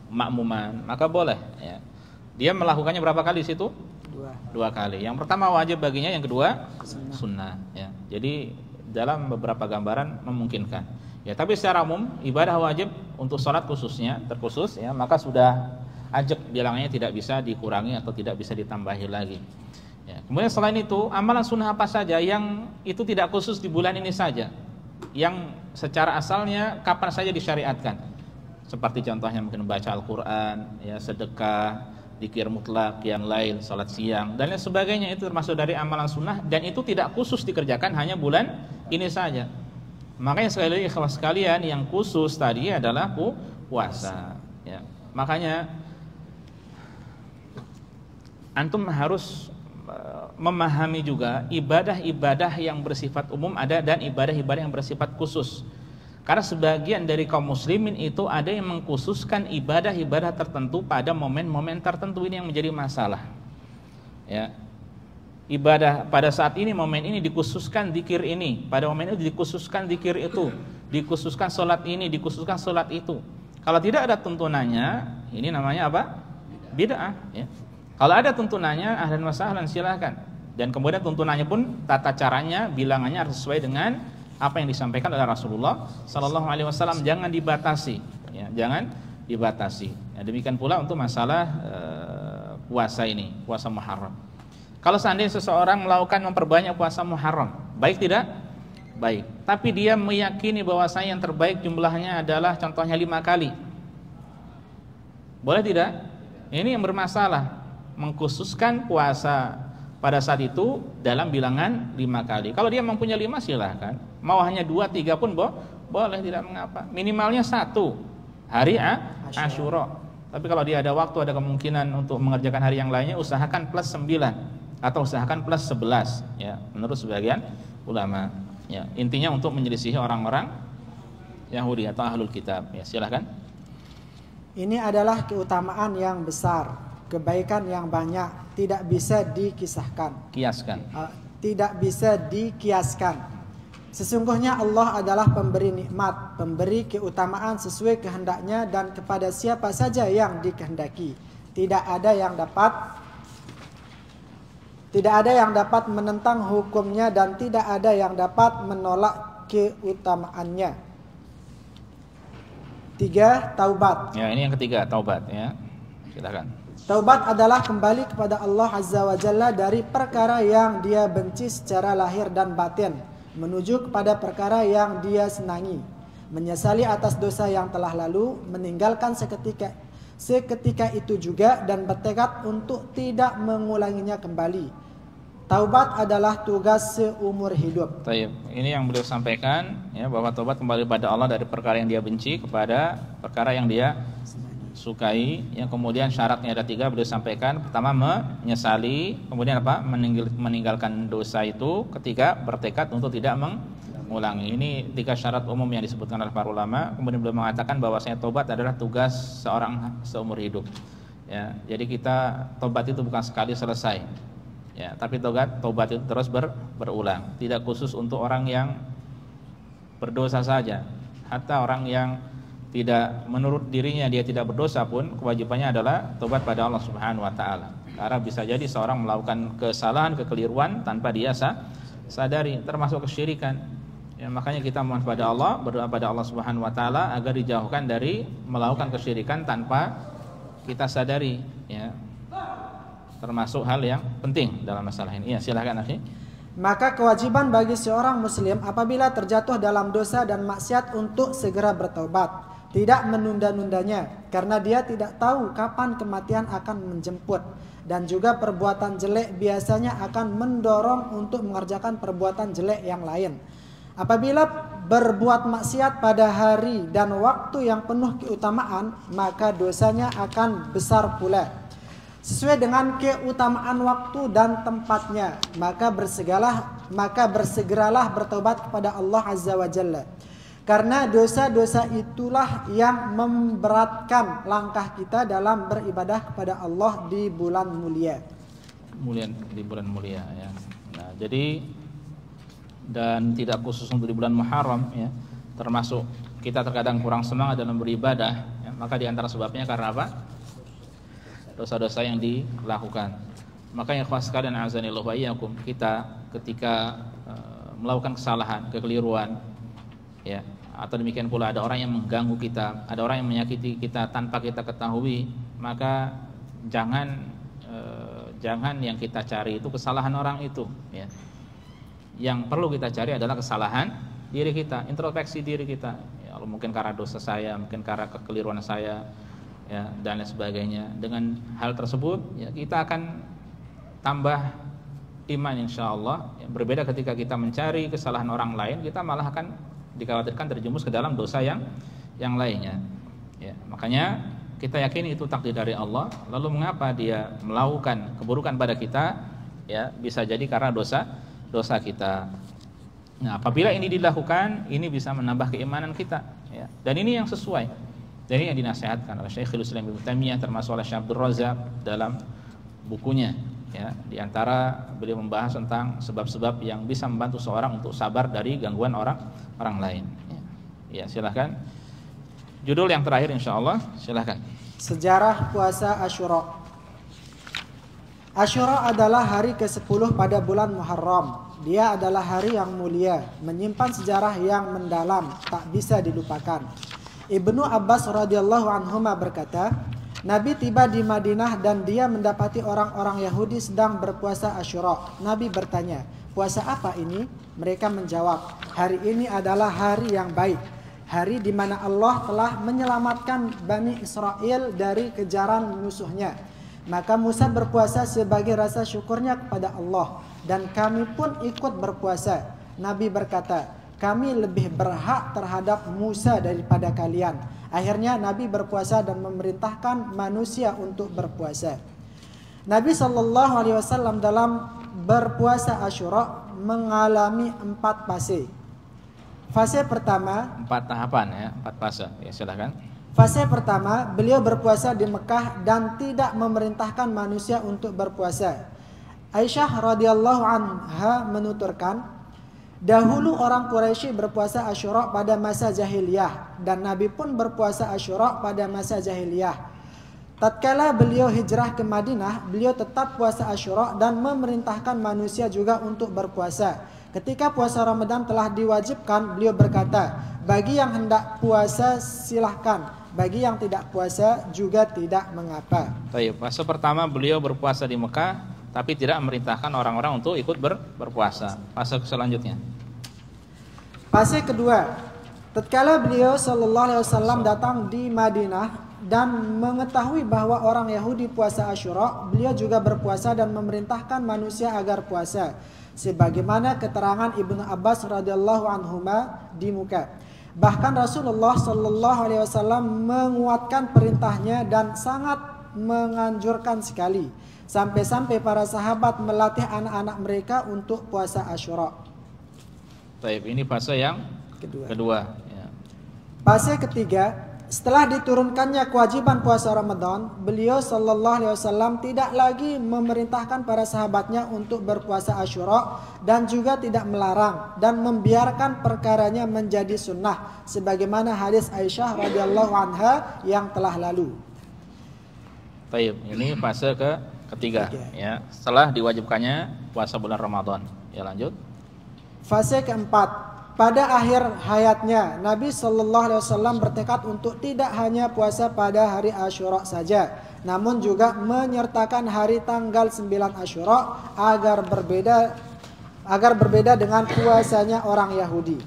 makmuman, maka boleh. Ya. Dia melakukannya berapa kali di situ? 2 kali. Yang pertama wajib baginya, yang kedua sunnah. Ya. Jadi dalam beberapa gambaran memungkinkan. Ya, tapi secara umum ibadah wajib untuk sholat khususnya terkhusus, ya maka sudah ajak bilangnya tidak bisa dikurangi atau tidak bisa ditambahi lagi. Ya, kemudian selain itu amalan sunnah apa saja yang itu tidak khusus di bulan ini saja, yang secara asalnya kapan saja disyariatkan, seperti contohnya mungkin baca Al-Quran, ya sedekah, dzikir mutlak, qiyam lail, salat siang dan lain sebagainya, itu termasuk dari amalan sunnah dan itu tidak khusus dikerjakan hanya bulan ini saja. Makanya sekali lagi ikhwas sekalian, yang khusus tadi adalah puasa. Ya, makanya antum harus memahami juga ibadah-ibadah yang bersifat umum ada dan ibadah-ibadah yang bersifat khusus. Karena sebagian dari kaum muslimin itu ada yang mengkhususkan ibadah-ibadah tertentu pada momen-momen tertentu, ini yang menjadi masalah. Ya. Ibadah pada saat ini, momen ini dikhususkan zikir ini, pada momen ini dikhususkan zikir itu, dikhususkan sholat ini, dikhususkan sholat itu. Kalau tidak ada tuntunannya, ini namanya apa? Bid'ah. Ya. Kalau ada tuntunannya, ahlan wa sahlan, silahkan. Dan kemudian tuntunannya pun tata caranya, bilangannya harus sesuai dengan apa yang disampaikan oleh Rasulullah Sallallahu Alaihi Wasallam. Jangan dibatasi, ya, jangan dibatasi. Ya, demikian pula untuk masalah puasa ini, puasa Muharram. Kalau seandainya seseorang melakukan memperbanyak puasa Muharram, baik tidak? Baik. Tapi dia meyakini bahwasanya yang terbaik jumlahnya adalah contohnya 5 kali. Boleh tidak? Ini yang bermasalah. Mengkhususkan puasa pada saat itu dalam bilangan 5 kali. Kalau dia mempunyai 5 silahkan. Mau hanya 2, 3 pun boleh, tidak mengapa. Minimalnya 1 hari Asyura. Tapi kalau dia ada waktu, ada kemungkinan untuk mengerjakan hari yang lainnya, usahakan plus 9 atau usahakan plus 11 ya, menurut sebagian ulama. Ya, intinya untuk menyelisihi orang-orang Yahudi atau ahlul kitab. Ya, silahkan. Ini adalah keutamaan yang besar, kebaikan yang banyak, tidak bisa dikisahkan. Tidak bisa dikiaskan. Sesungguhnya Allah adalah pemberi nikmat, pemberi keutamaan sesuai kehendaknya dan kepada siapa saja yang dikehendaki. Tidak ada yang dapat menentang hukumnya dan tidak ada yang dapat menolak keutamaannya. 3. Taubat. Ya, ini yang ketiga, taubat ya. Silakan. Taubat adalah kembali kepada Allah Azza wa Jalla dari perkara yang dia benci secara lahir dan batin, menuju kepada perkara yang dia senangi, menyesali atas dosa yang telah lalu, meninggalkan seketika itu juga dan bertekad untuk tidak mengulanginya kembali. Taubat adalah tugas seumur hidup. Taib. Ini yang beliau sampaikan ya, bahwa taubat kembali pada Allah dari perkara yang dia benci kepada perkara yang dia sukai. Yang kemudian syaratnya ada 3 beliau sampaikan. Pertama menyesali, kemudian apa? Meninggalkan dosa itu, ketiga bertekad untuk tidak mengulangi. Ini 3 syarat umum yang disebutkan oleh para ulama. Kemudian beliau mengatakan bahwasanya taubat adalah tugas seorang seumur hidup. Ya, jadi kita taubat itu bukan sekali selesai. Ya, tapi taubat itu terus berulang. Tidak khusus untuk orang yang berdosa saja. Hatta orang yang tidak, menurut dirinya dia tidak berdosa pun kewajibannya adalah taubat pada Allah Subhanahu wa taala. Karena bisa jadi seorang melakukan kesalahan, kekeliruan tanpa dia sadari, termasuk kesyirikan. Ya, makanya kita mohon pada Allah, berdoa pada Allah Subhanahu wa taala agar dijauhkan dari melakukan kesyirikan tanpa kita sadari, ya. Termasuk hal yang penting dalam masalah ini. Ya, silakan akhi. Maka kewajiban bagi seorang muslim apabila terjatuh dalam dosa dan maksiat untuk segera bertaubat, tidak menunda-nundanya, karena dia tidak tahu kapan kematian akan menjemput. Dan juga perbuatan jelek biasanya akan mendorong untuk mengerjakan perbuatan jelek yang lain. Apabila berbuat maksiat pada hari dan waktu yang penuh keutamaan, maka dosanya akan besar pula. Sesuai dengan keutamaan waktu dan tempatnya, maka bersegeralah bertobat kepada Allah Azza wa Jalla. Karena dosa-dosa itulah yang memberatkan langkah kita dalam beribadah kepada Allah di bulan mulia. Di bulan mulia ya. Nah, jadi dan tidak khusus untuk di bulan Muharram ya. Termasuk kita terkadang kurang semangat dalam beribadah ya, maka di antara sebabnya karena apa? Dosa-dosa yang dilakukan. Makanya ikhwas sekalian azanillahu wa iyyakum, kita ketika melakukan kesalahan, kekeliruan ya, atau demikian pula ada orang yang mengganggu kita, ada orang yang menyakiti kita tanpa kita ketahui, maka jangan yang kita cari itu kesalahan orang itu ya. Yang perlu kita cari adalah kesalahan diri kita, introspeksi diri kita ya, mungkin karena dosa saya, mungkin karena kekeliruan saya ya, dan lain sebagainya. Dengan hal tersebut ya, kita akan tambah iman insyaallah ya. Berbeda ketika kita mencari kesalahan orang lain, kita malah akan dikhawatirkan terjerumus ke dalam dosa yang lainnya ya. Makanya kita yakini itu takdir dari Allah. Lalu mengapa dia melakukan keburukan pada kita ya, bisa jadi karena dosa kita. Nah, apabila ini dilakukan, ini bisa menambah keimanan kita ya. Dan ini yang sesuai, dan ini yang dinasihatkan oleh Syekhul Islam Ibnu Taimiyah, termasuk oleh Syekh Abdul Razak dalam bukunya ya. Di antara beliau membahas tentang sebab-sebab yang bisa membantu seorang untuk sabar dari gangguan orang lain ya. Silakan judul yang terakhir insyaallah, silakan. Sejarah puasa Asyura. Asyura adalah hari ke-10 pada bulan Muharram. Dia adalah hari yang mulia, menyimpan sejarah yang mendalam, tak bisa dilupakan. Ibnu Abbas radhiyallahu anhuma berkata, Nabi tiba di Madinah dan dia mendapati orang-orang Yahudi sedang berpuasa Asyura. Nabi bertanya, puasa apa ini? Mereka menjawab, hari ini adalah hari yang baik, hari di mana Allah telah menyelamatkan Bani Israel dari kejaran musuhnya. Maka Musa berpuasa sebagai rasa syukurnya kepada Allah, dan kami pun ikut berpuasa. Nabi berkata, kami lebih berhak terhadap Musa daripada kalian. Akhirnya Nabi berpuasa dan memerintahkan manusia untuk berpuasa. Nabi SAW dalam berpuasa Asyura mengalami 4 fase. Fase pertama, 4 tahapan ya, 4 fase. Ya, silakan. Fase pertama, beliau berpuasa di Mekah dan tidak memerintahkan manusia untuk berpuasa. Aisyah radhiyallahu anha menuturkan, dahulu orang Quraisy berpuasa Asyura pada masa jahiliyah, dan Nabi pun berpuasa Asyura pada masa jahiliyah. Tatkala beliau hijrah ke Madinah, beliau tetap puasa Asyura dan memerintahkan manusia juga untuk berpuasa. Ketika puasa Ramadan telah diwajibkan, beliau berkata, bagi yang hendak puasa silahkan, bagi yang tidak puasa juga tidak mengapa. Baik, fase pertama beliau berpuasa di Mekah, tapi tidak memerintahkan orang-orang untuk ikut berpuasa. Fase selanjutnya. Fase kedua, tatkala beliau SAW datang di Madinah dan mengetahui bahwa orang Yahudi puasa Asyura, beliau juga berpuasa dan memerintahkan manusia agar puasa, sebagaimana keterangan Ibnu Abbas radhiyallahu anhuma di muka. Bahkan Rasulullah SAW menguatkan perintahnya dan sangat menganjurkan sekali, sampai-sampai para sahabat melatih anak-anak mereka untuk puasa Asyura. Baik, ini fase yang kedua ya. Fase ketiga, setelah diturunkannya kewajiban puasa Ramadan, beliau SAW tidak lagi memerintahkan para sahabatnya untuk berpuasa Asyura dan juga tidak melarang dan membiarkan perkaranya menjadi sunnah, sebagaimana hadis Aisyah radhiyallahu anha yang telah lalu. Baik, ini fase ketiga ya, setelah diwajibkannya puasa bulan Ramadan. Ya, lanjut. Fase keempat, pada akhir hayatnya Nabi SAW bertekad untuk tidak hanya puasa pada hari Asyura saja, namun juga menyertakan hari tanggal 9 Asyura agar berbeda dengan puasanya orang Yahudi.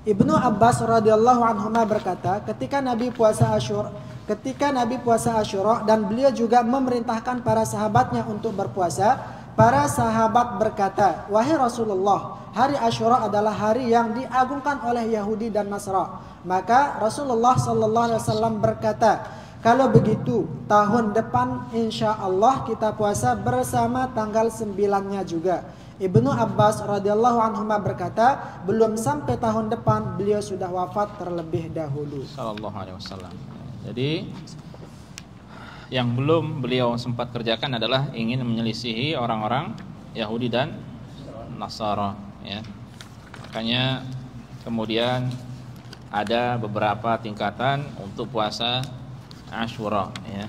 Ibnu Abbas radhiyallahu anhuma berkata, ketika Nabi puasa Asyura, ketika Nabi puasa Asyura dan beliau juga memerintahkan para sahabatnya untuk berpuasa, para sahabat berkata, "Wahai Rasulullah, hari Asyura adalah hari yang diagungkan oleh Yahudi dan Nasara." Maka Rasulullah SAW berkata, "Kalau begitu, tahun depan insya Allah kita puasa bersama tanggal 9-nya juga." Ibnu Abbas radhiyallahu anhuma berkata, belum sampai tahun depan beliau sudah wafat terlebih dahulu. Sallallahu alaihi wasallam. Jadi yang belum beliau sempat kerjakan adalah ingin menyelisihi orang-orang Yahudi dan Nasara, ya. Makanya kemudian ada beberapa tingkatan untuk puasa Asyura, ya.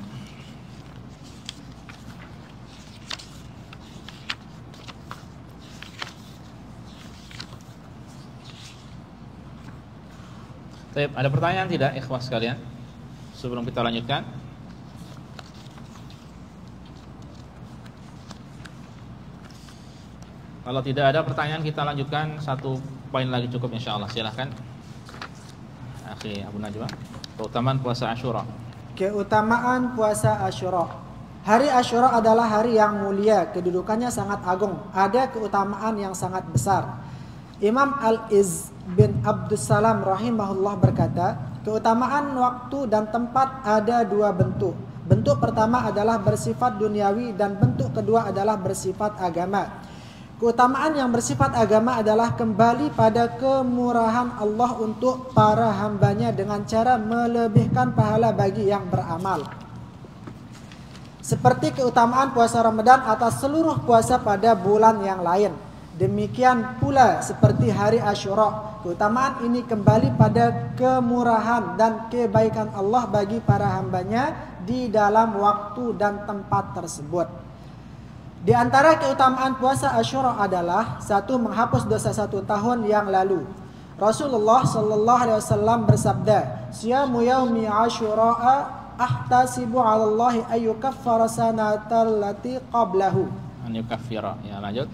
Baik, ada pertanyaan tidak ikhwah sekalian? Sebelum kita lanjutkan. Kalau tidak ada pertanyaan, kita lanjutkan satu poin lagi cukup insyaallah. Silakan. Akhi Abu Najwa, keutamaan puasa Asyura. Keutamaan puasa Asyura. Hari Asyura adalah hari yang mulia, kedudukannya sangat agung. Ada keutamaan yang sangat besar. Imam Al-Izz bin Abdussalam rahimahullah berkata, keutamaan waktu dan tempat ada dua bentuk. Bentuk pertama adalah bersifat duniawi dan bentuk kedua adalah bersifat agama. Keutamaan yang bersifat agama adalah kembali pada kemurahan Allah untuk para hambanya dengan cara melebihkan pahala bagi yang beramal. Seperti keutamaan puasa Ramadan atas seluruh puasa pada bulan yang lain. Demikian pula seperti hari Asyura, keutamaan ini kembali pada kemurahan dan kebaikan Allah bagi para hambanya di dalam waktu dan tempat tersebut. Di antara keutamaan puasa Asyura adalah satu, menghapus dosa 1 tahun yang lalu. Rasulullah sallallahu alaihi wasallam bersabda, "Siyamu yaumi Asyura ahtasibu 'ala Allah ayyukaffara sanatal lati qablahu." Ayyukaffira. Ya, lanjut.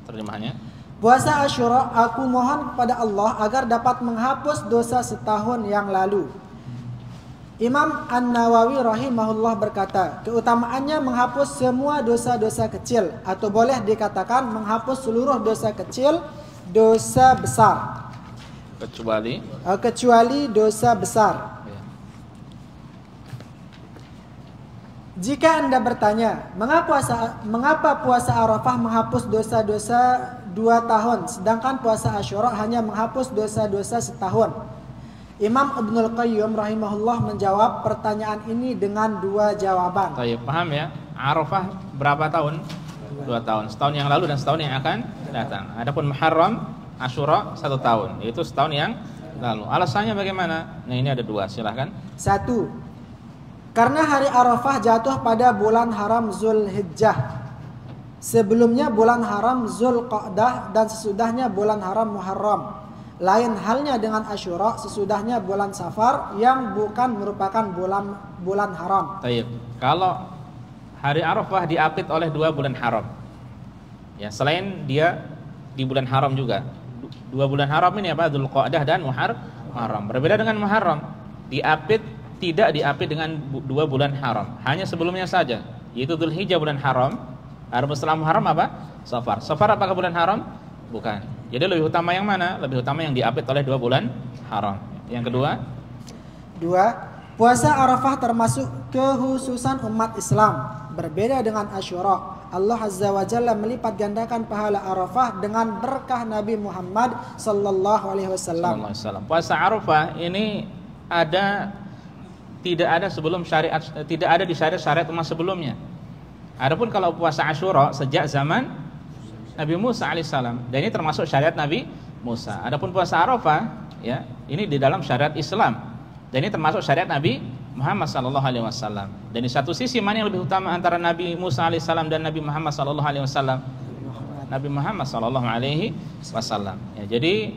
Terjemahannya. Puasa Asyura aku mohon kepada Allah agar dapat menghapus dosa setahun yang lalu. Imam An-Nawawi rahimahullah berkata, keutamaannya menghapus semua dosa-dosa kecil, atau boleh dikatakan menghapus seluruh dosa kecil, dosa besar. Kecuali dosa besar. Jika Anda bertanya, mengapa puasa Arafah menghapus dosa-dosa 2 tahun, sedangkan puasa Asyura hanya menghapus dosa-dosa setahun? Imam Ibnul Qayyim rahimahullah menjawab pertanyaan ini dengan 2 jawaban. Baik, paham ya? Arafah berapa tahun? 2 tahun. Setahun yang lalu dan setahun yang akan datang. Adapun Muharram, Asyura 1 tahun. Itu setahun yang lalu. Alasannya bagaimana? Nah, ini ada 2, silahkan. 1. Karena hari Arafah jatuh pada bulan haram Zulhijjah. Sebelumnya bulan haram Zulqa'dah dan sesudahnya bulan haram Muharram. Lain halnya dengan Asyura, sesudahnya bulan Safar yang bukan merupakan bulan haram. Baik. Kalau hari Arafah diapit oleh 2 bulan haram. Ya, selain dia di bulan haram juga. 2 bulan haram ini apa? Zulqa'dah dan Muharram. Berbeda dengan Muharram. Tidak diapit dengan 2 bulan haram, hanya sebelumnya saja, yaitu Dzulhijjah bulan haram. Adapun setelah Muharram apa? Safar. Safar apakah bulan haram? Bukan. Jadi lebih utama yang mana? Lebih utama yang diapit oleh 2 bulan haram. Yang kedua, 2. Puasa Arafah termasuk kekhususan umat Islam. Berbeda dengan Asyura, Allah Azza wa Jalla melipat gandakan pahala Arafah dengan berkah Nabi Muhammad sallallahu alaihi wasallam. Puasa Arafah ini tidak ada sebelum syariat, tidak ada di syariat umat sebelumnya. Adapun kalau puasa Asyura sejak zaman Nabi Musa alaihissalam, dan ini termasuk syariat Nabi Musa. Adapun puasa Arafah, ya, ini di dalam syariat Islam, dan ini termasuk syariat Nabi Muhammad sallallahu alaihi wasallam. Dan di satu sisi mana yang lebih utama antara Nabi Musa alaihissalam dan Nabi Muhammad sallallahu alaihi wasallam? Nabi Muhammad sallallahu alaihi wasallam. Ya, jadi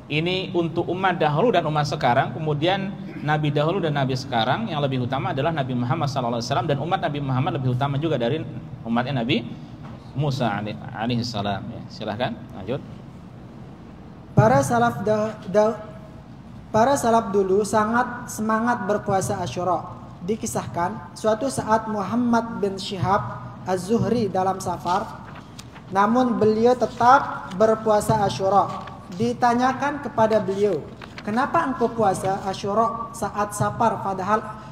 ini untuk umat dahulu dan umat sekarang. Kemudian Nabi dahulu dan Nabi sekarang, yang lebih utama adalah Nabi Muhammad sallallahu alaihi wasallam, dan umat Nabi Muhammad lebih utama juga dari umatnya Nabi Musa alaihi salam. Ya, silahkan lanjut. Para salaf dulu sangat semangat berpuasa Asyura. Dikisahkan suatu saat Muhammad bin Syihab Az-Zuhri dalam safar, namun beliau tetap berpuasa Asyura. Ditanyakan kepada beliau, kenapa engkau puasa Asyura saat safar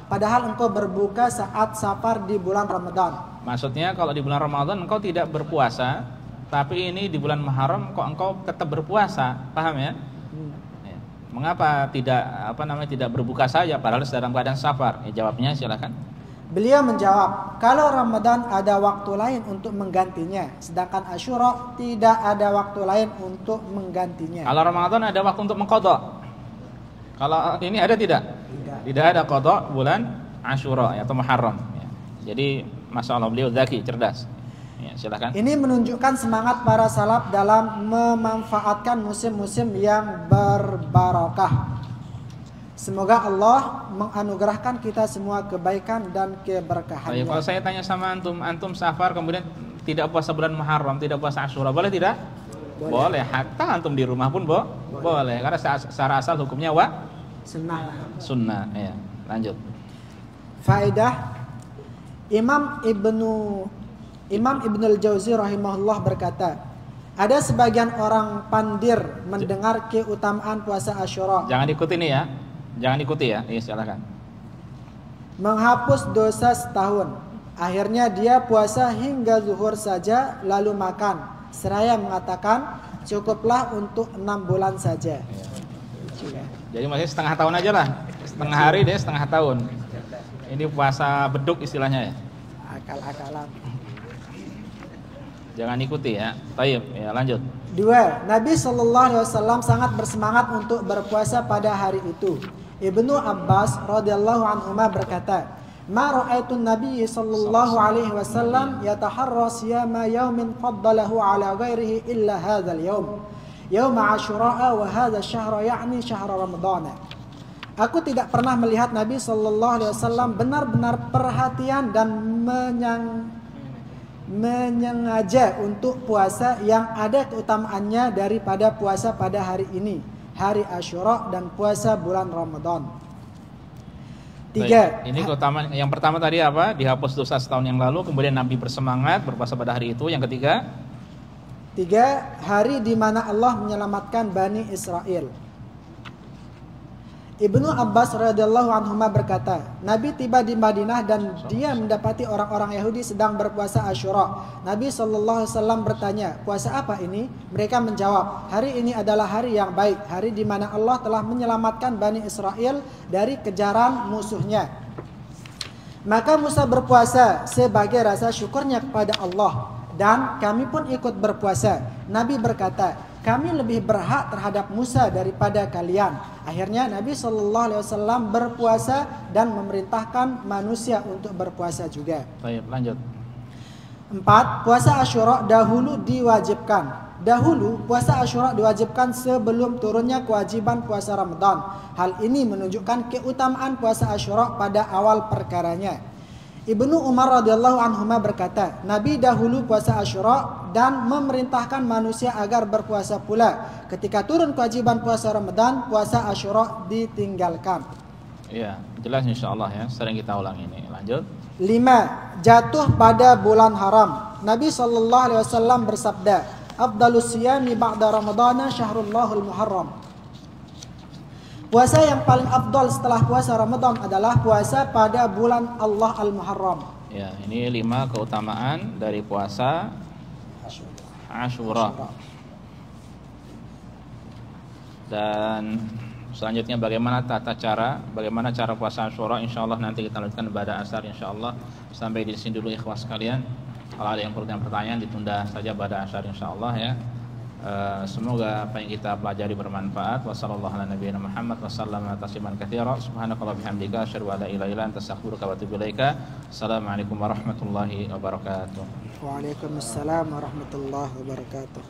padahal engkau berbuka saat safar di bulan Ramadan? Maksudnya kalau di bulan Ramadan engkau tidak berpuasa, tapi ini di bulan Muharram kok engkau tetap berpuasa, paham ya? Mengapa tidak berbuka saja padahal dalam keadaan safar? Jawabnya silakan. Beliau menjawab, kalau Ramadan ada waktu lain untuk menggantinya, sedangkan Asyura tidak ada waktu lain untuk menggantinya. Kalau Ramadan ada waktu untuk mengqadha. Kalau ini ada tidak? Tidak ada qadha bulan Asyura atau Muharram. Jadi Masya Allah, beliau zaki, cerdas. Silakan. Ini menunjukkan semangat para salaf dalam memanfaatkan musim-musim yang berbarakah. Semoga Allah menganugerahkan kita semua kebaikan dan keberkahan. Kalau saya tanya sama antum safar kemudian tidak puasa bulan Muharram, tidak puasa Asyura, boleh tidak? Boleh. Hatta antum di rumah pun boleh. Karena secara asal hukumnya sunnah. Ya, lanjut. Faedah. Imam Ibnul Jauzi rahimahullah berkata, ada sebagian orang pandir mendengar keutamaan puasa Asyura. Jangan ikuti ini ya. Jangan ikuti ya. Iya, silakan. Menghapus dosa setahun. Akhirnya dia puasa hingga zuhur saja lalu makan. Seraya mengatakan, cukuplah untuk 6 bulan saja. Ya. Jadi masih setengah tahun aja lah. Setengah hari deh, setengah tahun. Ini puasa beduk istilahnya ya. Akal-akalan. Jangan ikuti ya. Baik, ya lanjut. 2. Nabi SAW sangat bersemangat untuk berpuasa pada hari itu. Ibnu Abbas radhiyallahu anhuma berkata, "Ma ra'aitu Nabi sallallahu alaihi wasallam yataharra siyama yaumin faddalahu ala ghairihi illa hadzal yaum. Yaum Asyura wa hadha syahr ya'ni syahr Ramadan." Aku tidak pernah melihat Nabi sallallahu alaihi wasallam benar-benar perhatian dan menyengaja untuk puasa yang ada keutamaannya daripada puasa pada hari ini, hari Asyura dan puasa bulan Ramadan. 3. Ini keutamaan yang pertama tadi apa? Dihapus dosa setahun yang lalu, kemudian Nabi bersemangat berpuasa pada hari itu. Yang ketiga, 3. Hari di mana Allah menyelamatkan Bani Israel. Ibnu Abbas radhiyallahu anhuma berkata, Nabi tiba di Madinah dan dia mendapati orang-orang Yahudi sedang berpuasa Asyura. Nabi SAW bertanya, puasa apa ini? Mereka menjawab, hari ini adalah hari yang baik, hari di mana Allah telah menyelamatkan Bani Israel dari kejaran musuhnya. Maka Musa berpuasa sebagai rasa syukurnya kepada Allah, dan kami pun ikut berpuasa. Nabi berkata, kami lebih berhak terhadap Musa daripada kalian. Akhirnya Nabi SAW berpuasa dan memerintahkan manusia untuk berpuasa juga. Baik, lanjut. 4. Puasa Asyura dahulu diwajibkan. Dahulu puasa Asyura diwajibkan sebelum turunnya kewajiban puasa Ramadan. Hal ini menunjukkan keutamaan puasa Asyura pada awal perkaranya. Ibnu Umar radhiyallahu anhuma berkata, Nabi dahulu puasa Asyura dan memerintahkan manusia agar berpuasa pula. Ketika turun kewajiban puasa Ramadan, puasa Asyura ditinggalkan. Iya, jelas insyaallah ya. Sering kita ulang ini. Lanjut. 5. Jatuh pada bulan haram. Nabi SAW bersabda, Afdalus siyami ba'da Ramadana syahrullahul muharram. Puasa yang paling afdal setelah puasa Ramadan adalah puasa pada bulan Allah Al-Muharram. Ya, ini 5 keutamaan dari puasa Asyura. Dan selanjutnya bagaimana bagaimana cara puasa Asyura, insyaallah nanti kita lanjutkan pada asar insyaallah. Sampai di sini dulu ikhwas sekalian. Kalau ada yang pertanyaan ditunda saja pada asar insyaallah ya. Semoga apa yang kita pelajari bermanfaat. Wassallallahu ala nabiyina Muhammad wasallama tasliman katsira. Subhanakallahumma bihamdika asyhadu an la ilaha illa anta astaghfiruka wa atubu ilaika. Assalamualaikum warahmatullahi wabarakatuh. Waalaikumsalam warahmatullahi wabarakatuh.